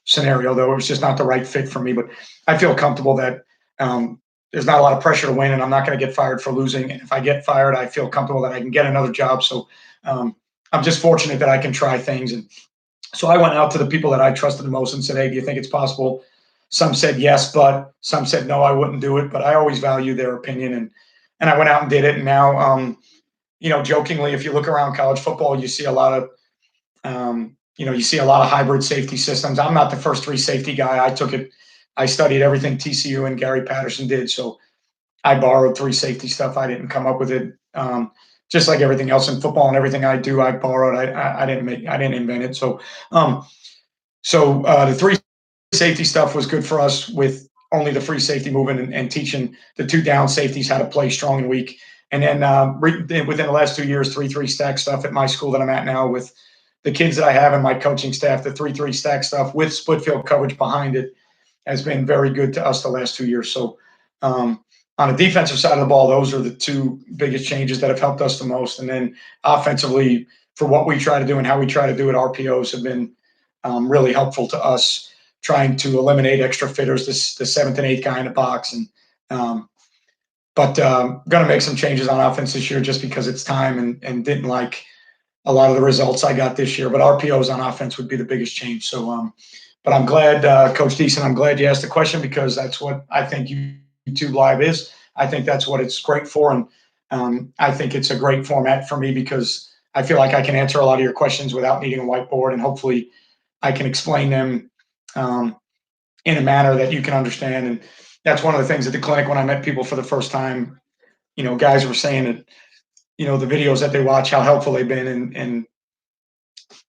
scenario, though it was just not the right fit for me. But I feel comfortable that there's not a lot of pressure to win, and I'm not going to get fired for losing. And if I get fired, I feel comfortable that I can get another job. So I'm just fortunate that I can try things. And so I went out to the people that I trusted the most and said, "Hey, do you think it's possible?" Some said yes, but some said no, I wouldn't do it. But I always value their opinion, and I went out and did it. And now, jokingly, if you look around college football, you see a lot of you see a lot of hybrid safety systems. I'm not the first three safety guy. I studied everything TCU and Gary Patterson did. So I borrowed three safety stuff. I didn't come up with it. Just like everything else in football and everything I do, I borrowed. I didn't invent it. So the three safety stuff was good for us with only the free safety movement and teaching the two down safeties how to play strong and weak. And then within the last 2 years, 3-3 stack stuff at my school that I'm at now with the kids that I have and my coaching staff, the 3-3 stack stuff with split field coverage behind it has been very good to us the last 2 years. So on the defensive side of the ball, those are the two biggest changes that have helped us the most. And then offensively, for what we try to do and how we try to do it, RPOs have been really helpful to us, trying to eliminate extra fitters, the seventh and eighth guy in the box. And but going to make some changes on offense this year just because it's time, and didn't like a lot of the results I got this year. But RPOs on offense would be the biggest change. So, but I'm glad, Coach Deason, I'm glad you asked the question because that's what I think YouTube Live is. I think that's what it's great for. And I think it's a great format for me because I feel like I can answer a lot of your questions without needing a whiteboard, and hopefully I can explain them in a manner that you can understand. And that's one of the things at the clinic when I met people for the first time, guys were saying that the videos that they watch, how helpful they've been. And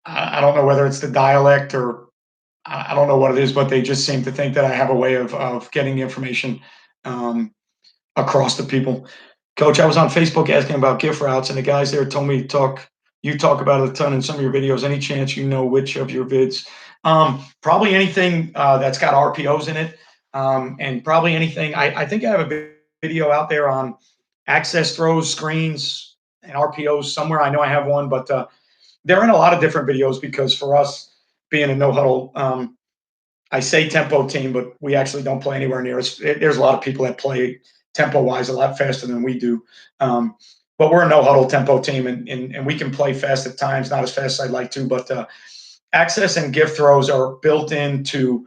I don't know whether it's the dialect or I don't know what it is, but they just seem to think that I have a way of getting the information um, across to people. Coach, I was on Facebook asking about gift routes, and the guys there told me you talk about it a ton in some of your videos. Any chance you know which of your vids? Probably anything that's got RPOs in it, and probably anything. I think I have a video out there on access throws, screens, and RPOs somewhere. I know I have one, but they're in a lot of different videos because for us being a no huddle, I say tempo team, but we actually don't play anywhere near us. There's a lot of people that play tempo wise a lot faster than we do. Um, but we're a no huddle tempo team, and we can play fast at times, not as fast as I'd like to. But access and gift throws are built into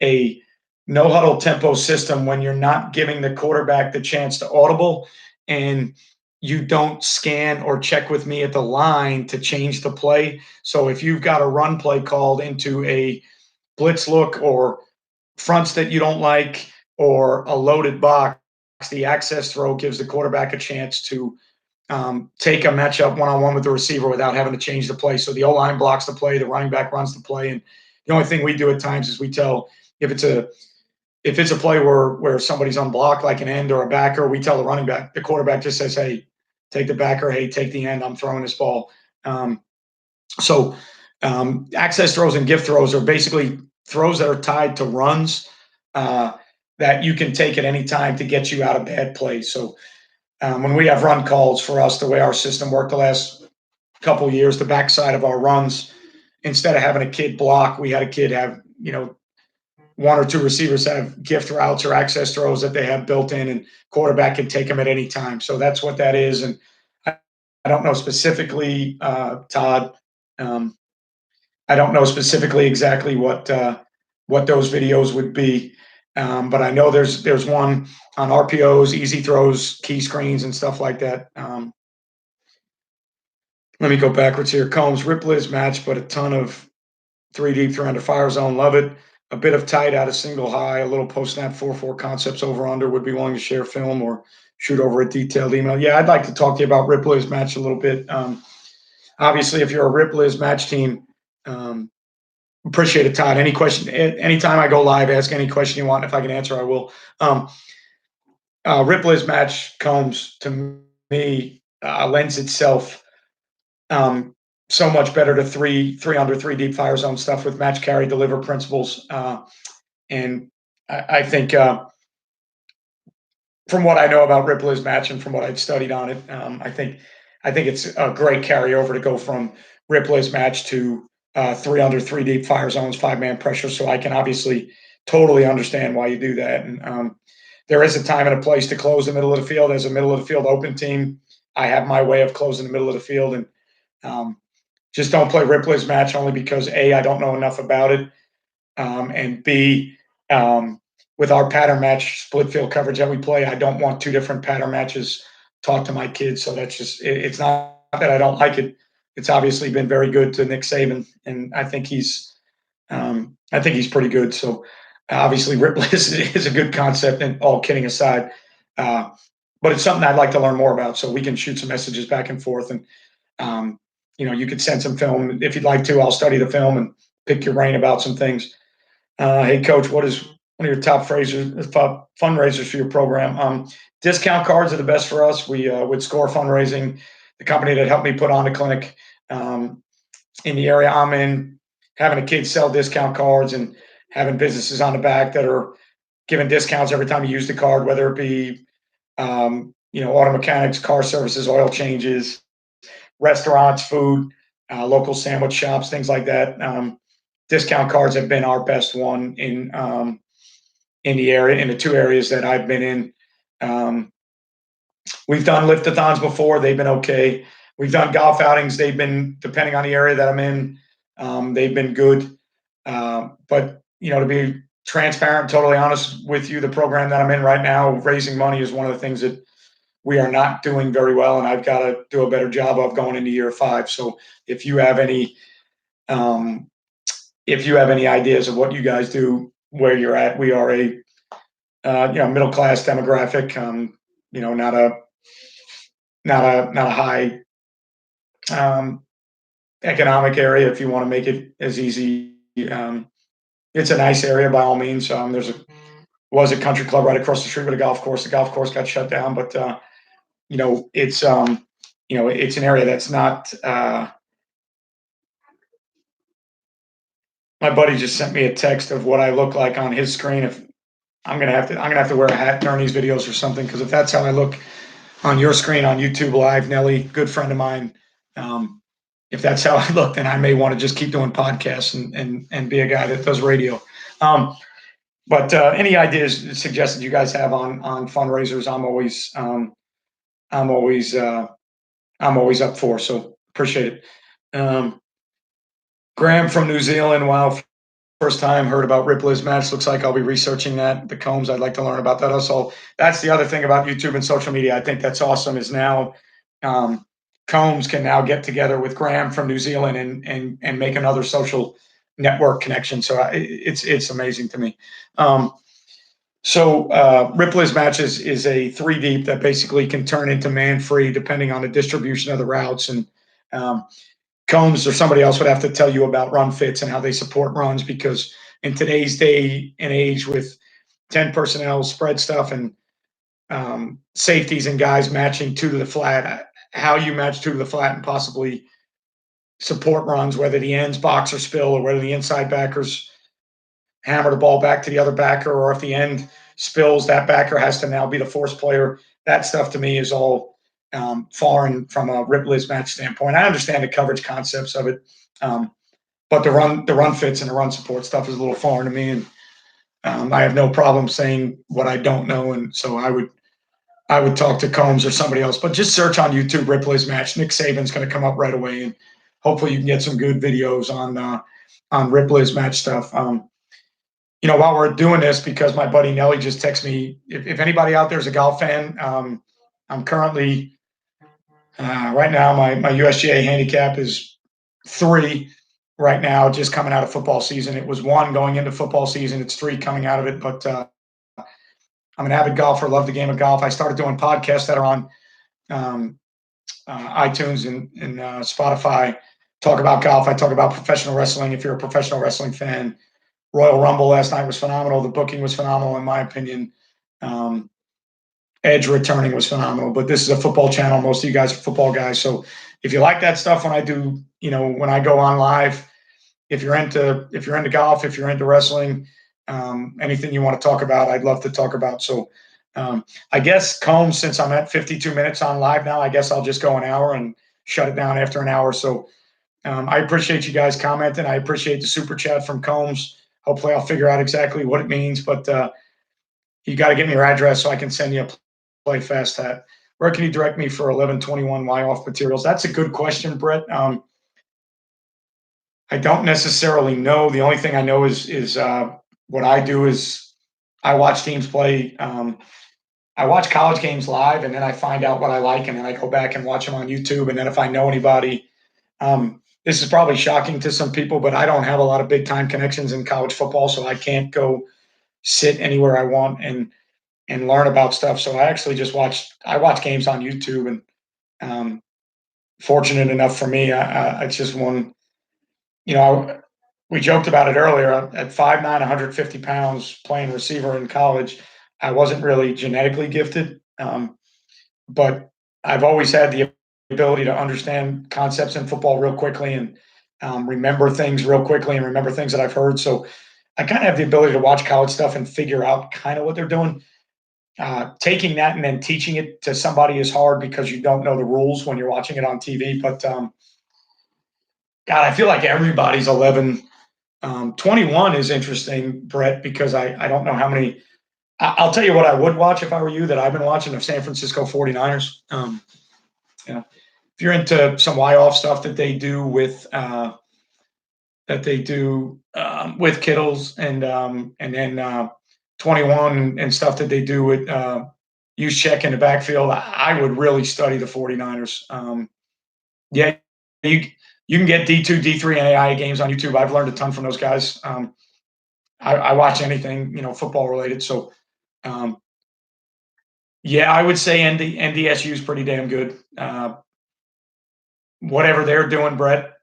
a no huddle tempo system when you're not giving the quarterback the chance to audible and you don't scan or check with me at the line to change the play. So if you've got a run play called into a blitz look or fronts that you don't like or a loaded box, the access throw gives the quarterback a chance to take a matchup one-on-one with the receiver without having to change the play. So the O-line blocks the play, the running back runs the play, and the only thing we do at times is we tell if it's a play where somebody's unblocked like an end or a backer, we tell the running back, the quarterback just says, "Hey, take the backer. Hey, take the end. I'm throwing this ball." Um, so access throws and gift throws are basically throws that are tied to runs uh, that you can take at any time to get you out of bad plays. So when we have run calls for us, the way our system worked the last couple of years, the backside of our runs, instead of having a kid block, we had a kid have one or two receivers have gift routes or access throws that they have built in, and quarterback can take them at any time. So that's what that is. And I, I don't know specifically, Todd. Um, I don't know specifically exactly what those videos would be, but I know there's one on RPOs, easy throws, key screens, and stuff like that. Let me go backwards here. Combs, Ripley's match, but a ton of three deep, three under fire zone. Love it. A bit of tight out of single high, a little post snap 4-4 concepts over under. Would be willing to share film or shoot over a detailed email. Yeah, I'd like to talk to you about Ripley's match a little bit. Obviously, if you're a Ripley's match team, um, appreciate it, Todd. Any question, anytime I go live, ask any question you want. If I can answer, I will. Ripley's match Combs to me lends itself so much better to three under three deep fire zone stuff with match carry deliver principles. And I think from what I know about Ripley's match and from what I've studied on it, I think it's a great carryover to go from Ripley's match to three under three deep fire zones, 5-man pressure. So I can obviously totally understand why you do that. And there is a time and a place to close the middle of the field. As a middle of the field open team, I have my way of closing the middle of the field, and um, just don't play Ripley's match only because A, I don't know enough about it, and B, um, with our pattern match split field coverage that we play, I don't want two different pattern matches taught to my kids. So that's just it's not that I don't like it. It's obviously been very good to Nick Saban, and I think he's pretty good. So obviously Ripley is a good concept, and all kidding aside, uh, but it's something I'd like to learn more about. So we can shoot some messages back and forth, and um, you could send some film if you'd like to. I'll study the film and pick your brain about some things. Hey, Coach, what is one of your top fundraisers for your program? Discount cards are the best for us. We would Score Fundraising, the company that helped me put on the clinic in the area I'm in, having a kid sell discount cards and having businesses on the back that are giving discounts every time you use the card, whether it be auto mechanics, car services, oil changes, restaurants, food, local sandwich shops, things like that. Discount cards have been our best one in the area, in the two areas that I've been in. We've done lift-a-thons before; they've been okay. We've done golf outings; they've been, depending on the area that I'm in, they've been good. But to be transparent, totally honest with you, the program that I'm in right now, raising money, is one of the things that we are not doing very well, and I've got to do a better job of going into year 5. So if you have any um, ideas of what you guys do where you're at, we are a middle class demographic. Not not a high um, economic area if you want to make it as easy. Um, it's a nice area by all means. There's a was a country club right across the street with a golf course. The golf course got shut down, but you know it's it's an area that's not. My buddy just sent me a text of what I look like on his screen. If I'm gonna have to wear a hat during these videos or something because if that's how I look on your screen on YouTube Live, Nelly, good friend of mine. Um, if that's how I look, then I may want to just keep doing podcasts and be a guy that does radio. Um, but any ideas, suggestions you guys have on fundraisers, I'm always I'm always up for. So appreciate it. Graham from New Zealand. Wow, first time heard about Ripley's match. Looks like I'll be researching that. The Combs. I'd like to learn about that. Also, that's the other thing about YouTube and social media. I think that's awesome. Is now um, Combs can now get together with Graham from New Zealand and make another social network connection. So it's amazing to me. Ripley's match is a three deep that basically can turn into man free depending on the distribution of the routes. And um, Combs or somebody else would have to tell you about run fits and how they support runs because in today's day and age with 10 personnel, spread stuff, and safeties and guys matching two to the flat, how you match two to the flat and possibly support runs, whether the ends box or spill or whether the inside backers hammer the ball back to the other backer, or if the end spills, that backer has to now be the force player. That stuff to me is all foreign from a Ripley's match standpoint. I understand the coverage concepts of it, but the run fits and the run support stuff is a little foreign to me, and I have no problem saying what I don't know, and so I would talk to Combs or somebody else. But just search on YouTube Ripley's match. Nick Saban's going to come up right away, and hopefully you can get some good videos on Ripley's match stuff. While we're doing this, because my buddy Nelly just texted me, if anybody out there is a golf fan, I'm currently, right now, my USGA handicap is 3 right now, just coming out of football season. It was 1 going into football season. It's 3 coming out of it. But I'm an avid golfer, love the game of golf. I started doing podcasts that are on um, iTunes and Spotify, talk about golf. I talk about professional wrestling. If you're a professional wrestling fan, Royal Rumble last night was phenomenal. The booking was phenomenal, in my opinion. Um, Edge returning was phenomenal. But this is a football channel. Most of you guys are football guys. So if you like that stuff when I do, when I go on live, if you're into golf, if you're into wrestling, anything you want to talk about, I'd love to talk about. So I guess Combs, since I'm at 52 minutes on live now, I guess I'll just go an hour and shut it down after an hour. So I appreciate you guys commenting. I appreciate the super chat from Combs. Hopefully I'll figure out exactly what it means, but you got to give me your address so I can send you a play fast hat. Where can you direct me for 1121 Y off materials? That's a good question, Brett. I don't necessarily know. The only thing I know is what I do is I watch teams play. I watch college games live, and then I find out what I like, and then I go back and watch them on YouTube. And then if I know anybody, this is probably shocking to some people, but I don't have a lot of big time connections in college football, so I can't go sit anywhere I want and learn about stuff. So I actually just watch games on YouTube, and fortunate enough for me, it's just one. We joked about it earlier. At 5'9", 150 pounds, playing receiver in college, I wasn't really genetically gifted, but I've always had the ability to understand concepts in football real quickly and remember things real quickly and remember things that I've heard. So I kind of have the ability to watch college stuff and figure out kind of what they're doing. Taking that and then teaching it to somebody is hard because you don't know the rules when you're watching it on TV. But God, I feel like everybody's 11. 21 is interesting, Brett, because I don't know how many. I'll tell you what I would watch if I were you that I've been watching of San Francisco 49ers. If you're into some Y-off stuff that they do with with Kittles and then 21 and stuff that they do with use check in the backfield, I would really study the 49ers. Yeah, you you can get D2, D3, and AI games on YouTube. I've learned a ton from those guys. I watch anything football related. So Yeah, I would say NDSU is pretty damn good. Whatever they're doing, Brett.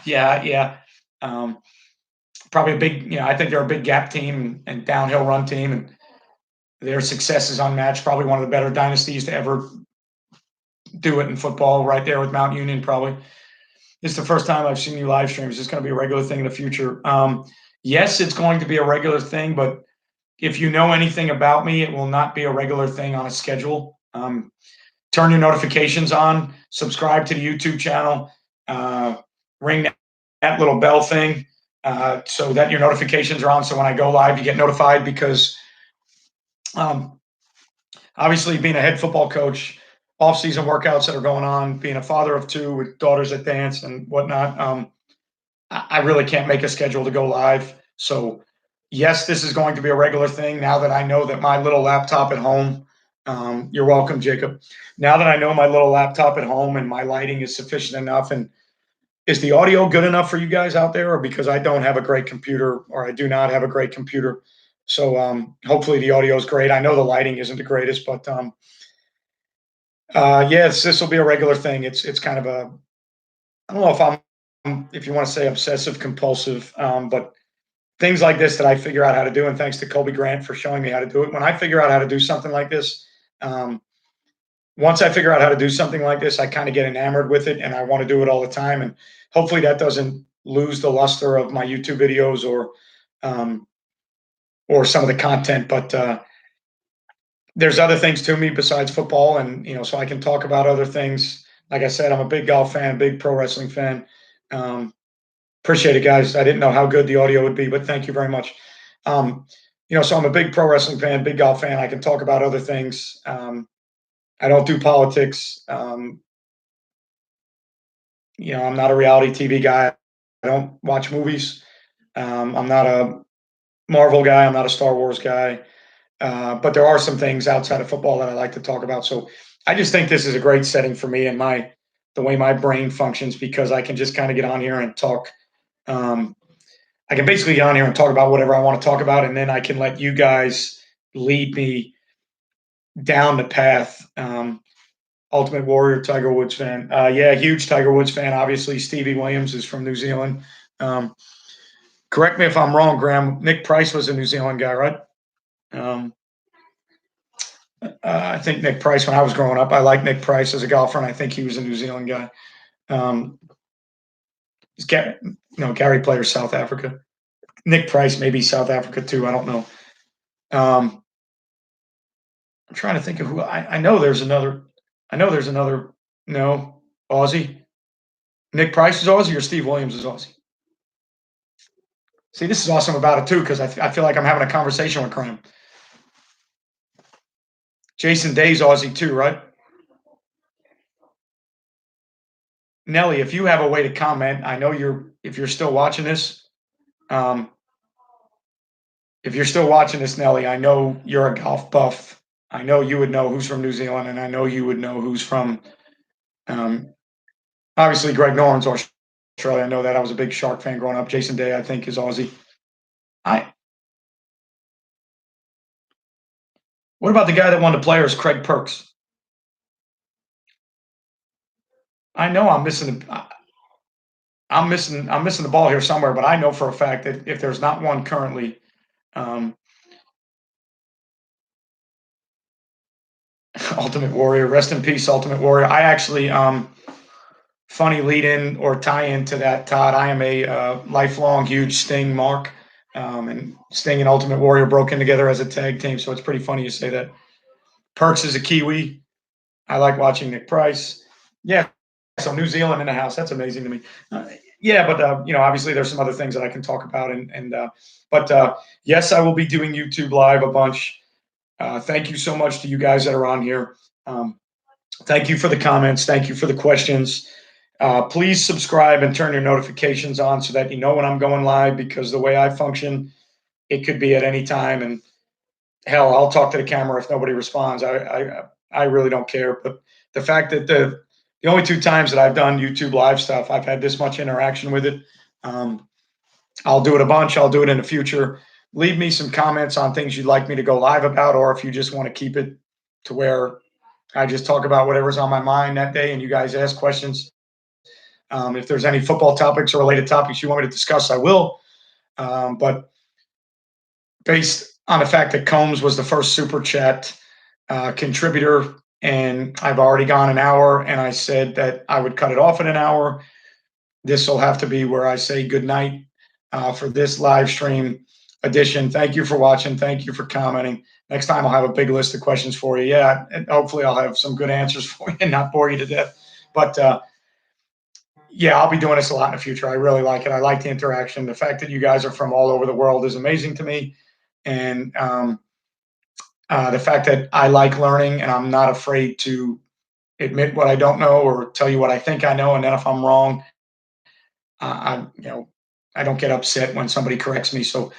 Yeah, yeah. Um, Probably a big, I think they're a big gap team and downhill run team, and their success is unmatched. Probably one of the better dynasties to ever do it in football, right there with Mount Union. Probably it's the first time I've seen you live stream. Is this going to be a regular thing in the future? Yes, it's going to be a regular thing, but if you know anything about me, it will not be a regular thing on a schedule. Turn your notifications on, subscribe to the YouTube channel, ring that little bell thing so that your notifications are on. So when I go live, you get notified because um, obviously being a head football coach, off-season workouts that are going on, being a father of two with daughters that dance and whatnot, I really can't make a schedule to go live. So yes, this is going to be a regular thing now that I know that my little laptop at home, you're welcome, Jacob. Now that I know my little laptop at home and my lighting is sufficient enough, and is the audio good enough for you guys out there, or because I don't have a great computer or I do not have a great computer? So hopefully the audio is great. I know the lighting isn't the greatest, but yes, this will be a regular thing. It's kind of a, I don't know if if you want to say obsessive compulsive, but things like this that I figure out how to do. And thanks to Colby Grant for showing me how to do it. When I figure out how to do something like this, um, once I figure out how to do something like this, I kind of get enamored with it and I want to do it all the time. And hopefully that doesn't lose the luster of my YouTube videos um, or some of the content. But there's other things to me besides football, and so I can talk about other things. Like I said, I'm a big golf fan, big pro wrestling fan. Um, Appreciate it, guys. I didn't know how good the audio would be, but thank you very much. Um, so I'm a big pro wrestling fan, big golf fan. I can talk about other things. I don't do politics. I'm not a reality TV guy. I don't watch movies. I'm not a Marvel guy. I'm not a Star Wars guy. But there are some things outside of football that I like to talk about. So I just think this is a great setting for me and the way my brain functions, because I can just kind of get on here and talk. Um, I can basically get on here and talk about whatever I want to talk about, and then I can let you guys lead me down the path. Ultimate Warrior, Tiger Woods fan. Yeah, huge Tiger Woods fan. Obviously, Stevie Williams is from New Zealand. Um, Correct me if I'm wrong, Graham. Nick Price was a New Zealand guy, right? Um, I think Nick Price, when I was growing up, I liked Nick Price as a golfer, and I think he was a New Zealand guy. Um, Gary, no, Gary Player, South Africa. Nick Price, maybe South Africa too. I don't know. Um, I'm trying to think of who I know. There's another. I know there's another. No, Aussie. Nick Price is Aussie, or Steve Williams is Aussie. See, this is awesome about it too, because I feel like I'm having a conversation with Graham. Jason Day's Aussie too, right? Nelly, if you have a way to comment, I know if you're still watching this. Um, if you're still watching this, Nelly, I know you're a golf buff. I know you would know who's from New Zealand, and I know you would know who's from. Um, Obviously, Greg Norton's Australia. I know that. I was a big Shark fan growing up. Jason Day, I think, is Aussie. I. What about the guy that won the Players, Craig Perks? I know I'm missing the ball here somewhere, but I know for a fact that if there's not one currently, um, Ultimate Warrior, rest in peace, Ultimate Warrior. I actually, funny lead in or tie in to that, Todd. I am a lifelong huge Sting mark, and Sting and Ultimate Warrior broke in together as a tag team, so it's pretty funny you say that. Perks is a Kiwi. I like watching Nick Price. Yeah, so New Zealand in the house. That's amazing to me. Yeah, but obviously there's some other things that I can talk about, but yes, I will be doing YouTube Live a bunch. Thank you so much to you guys that are on here. Thank you for the comments. Thank you for the questions. Please subscribe and turn your notifications on so that you know when I'm going live, because the way I function, it could be at any time. And hell, I'll talk to the camera if nobody responds. I really don't care. But the fact that the only two times that I've done YouTube Live stuff, I've had this much interaction with it. I'll do it a bunch. I'll do it in the future. Leave me some comments on things you'd like me to go live about, or if you just want to keep it to where I just talk about whatever's on my mind that day, and you guys ask questions. If there's any football topics or related topics you want me to discuss, I will. But based on the fact that Combs was the first super chat contributor, and I've already gone an hour, and I said that I would cut it off in an hour. This will have to be where I say good night for this live stream edition. Thank you for watching. Thank you for commenting. Next time I'll have a big list of questions for you. Yeah, and hopefully I'll have some good answers for you and not bore you to death. But yeah, I'll be doing this a lot in the future. I really like it. I like the interaction. The fact that you guys are from all over the world is amazing to me. And the fact that I like learning and I'm not afraid to admit what I don't know or tell you what I think I know. And then if I'm wrong, I don't get upset when somebody corrects me. So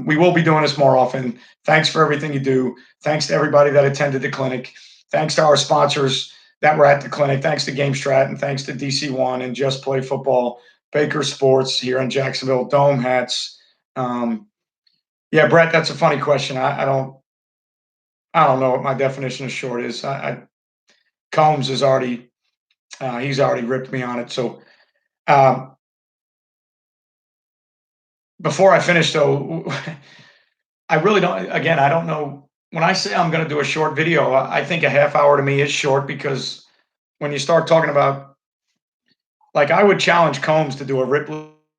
we will be doing this more often. Thanks for everything you do. Thanks to everybody that attended the clinic. Thanks to our sponsors that were at the clinic. Thanks to GameStrat, and thanks to DC1 and Just Play Football, Baker Sports here in Jacksonville, Dome Hats. Yeah, Brett, that's a funny question. I don't know what my definition of short is. Combs is already he's already ripped me on it. So before I finish, though, I really don't. Again, I don't know. When I say I'm going to do a short video, I think a half hour to me is short because when you start talking about, like, I would challenge Combs to do a Rip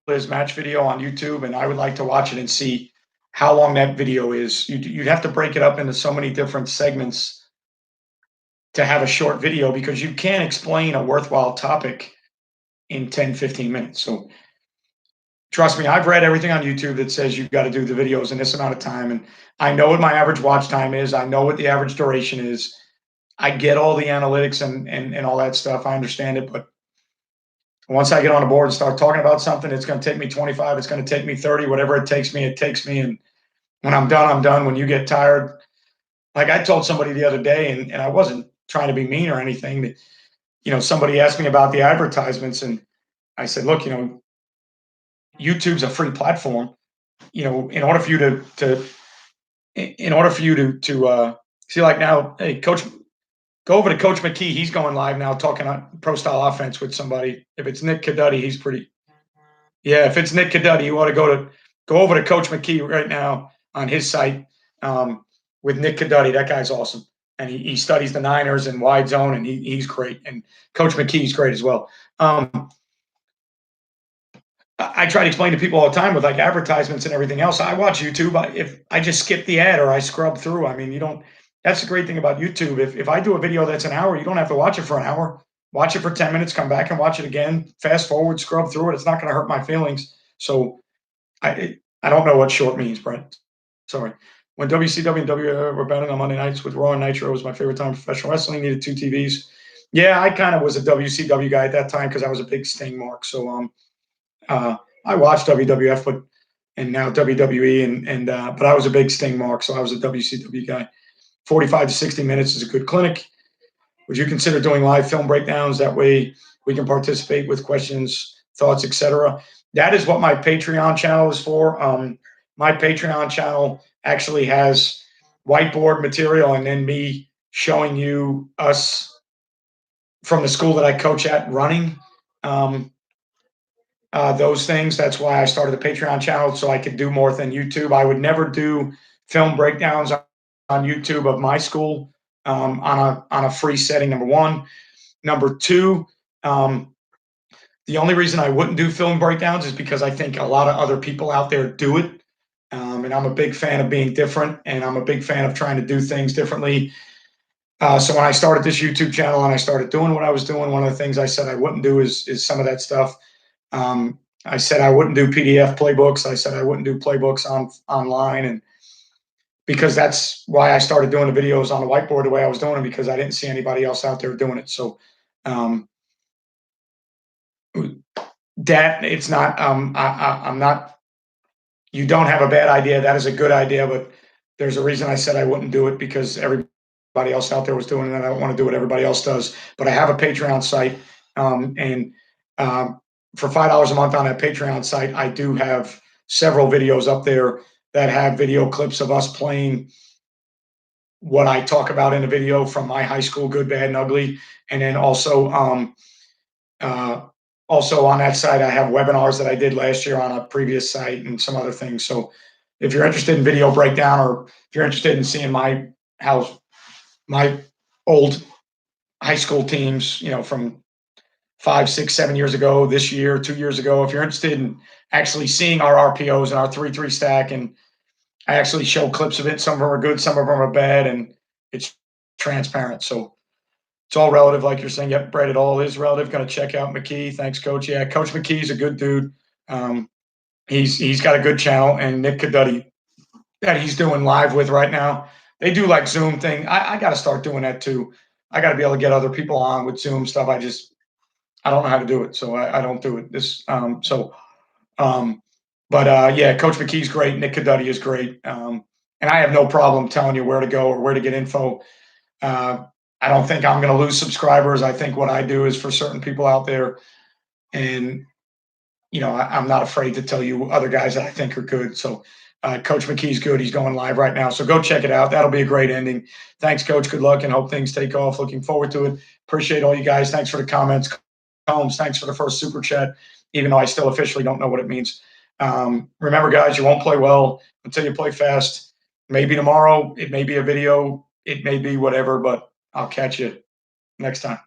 Liz match video on YouTube, and I would like to watch it and see how long that video is. You'd have to break it up into so many different segments to have a short video because you can't explain a worthwhile topic in 10, 15 minutes. So trust me, I've read everything on YouTube that says you've got to do the videos in this amount of time. And I know what my average watch time is. I know what the average duration is. I get all the analytics and all that stuff. I understand it. But once I get on the board and start talking about something, it's going to take me 25. It's going to take me 30, whatever it takes me, it takes me. And when I'm done, I'm done. When you get tired, like I told somebody the other day, and I wasn't trying to be mean or anything, that, somebody asked me about the advertisements. And I said, look, YouTube's a free platform. In order for you to see, like now, hey, Coach, go over to Coach McKee. He's going live now, talking on pro style offense with somebody. If it's Nick Cadutti, he's pretty. Yeah, if it's Nick Cadutti, you want to go over to Coach McKee right now on his site with Nick Cadutti. That guy's awesome, and he studies the Niners and wide zone, and he's great. And Coach McKee's great as well. I try to explain to people all the time with like advertisements and everything else. I watch YouTube. If I just skip the ad or I scrub through, I mean, you don't. That's the great thing about YouTube. If I do a video that's an hour, you don't have to watch it for an hour. Watch it for 10 minutes, come back and watch it again. Fast forward, scrub through it. It's not going to hurt my feelings. So I don't know what short means, Brent. Sorry. When WCW and WWF were battling on Monday nights with Raw and Nitro, was my favorite time. Professional wrestling needed 2 TVs. Yeah, I kind of was a WCW guy at that time because I was a big Sting mark. So I watched WWF, and now WWE, but I was a big Sting mark, so I was a WCW guy. 45 to 60 minutes is a good clinic. Would you consider doing live film breakdowns? That way we can participate with questions, thoughts, etc. That is what my Patreon channel is for. My Patreon channel actually has whiteboard material and then me showing you us from the school that I coach at running. Those things. That's why I started the Patreon channel, so I could do more than YouTube. I would never do film breakdowns on YouTube of my school on a free setting, number one. Number two, the only reason I wouldn't do film breakdowns is because I think a lot of other people out there do it. And I'm a big fan of being different, and I'm a big fan of trying to do things differently. So when I started this YouTube channel and I started doing what I was doing, one of the things I said I wouldn't do is some of that stuff. I said I wouldn't do PDF playbooks. I said I wouldn't do playbooks online, and because that's why I started doing the videos on the whiteboard the way I was doing them, because I didn't see anybody else out there doing it. So that it's not. I'm not. You don't have a bad idea. That is a good idea, but there's a reason I said I wouldn't do it, because everybody else out there was doing it, and I don't want to do what everybody else does. But I have a Patreon site, and for $5 a month on that Patreon site, I do have several videos up there that have video clips of us playing what I talk about in the video from my high school, good, bad, and ugly. And then uh, also on that site, I have webinars that I did last year on a previous site and some other things. So if you're interested in video breakdown, or if you're interested in seeing how my old high school teams, from 5, 6, 7 years ago, this year, 2 years ago, if you're interested in actually seeing our RPOs and our 3-3 stack, and I actually show clips of it. Some of them are good, some of them are bad, and it's transparent. So it's all relative, like you're saying. Yep, Brett, it all is relative. Going to check out McKee. Thanks, Coach. Yeah, Coach McKee's a good dude. Um, he's got a good channel, and Nick Cadutti that he's doing live with right now. They do like Zoom thing. I got to start doing that too. I got to be able to get other people on with Zoom stuff. I don't know how to do it, so I don't do it. Um, yeah, Coach McKee's great. Nick Cadutti is great. And I have no problem telling you where to go or where to get info. Uh, I don't think I'm going to lose subscribers. I think what I do is for certain people out there. And, I'm not afraid to tell you other guys that I think are good. So Coach McKee's good. He's going live right now. So go check it out. That'll be a great ending. Thanks, Coach. Good luck, and hope things take off. Looking forward to it. Appreciate all you guys. Thanks for the comments. Combs, thanks for the first super chat, even though I still officially don't know what it means. Remember, guys, you won't play well until you play fast. Maybe tomorrow, it may be a video, it may be whatever, but I'll catch you next time.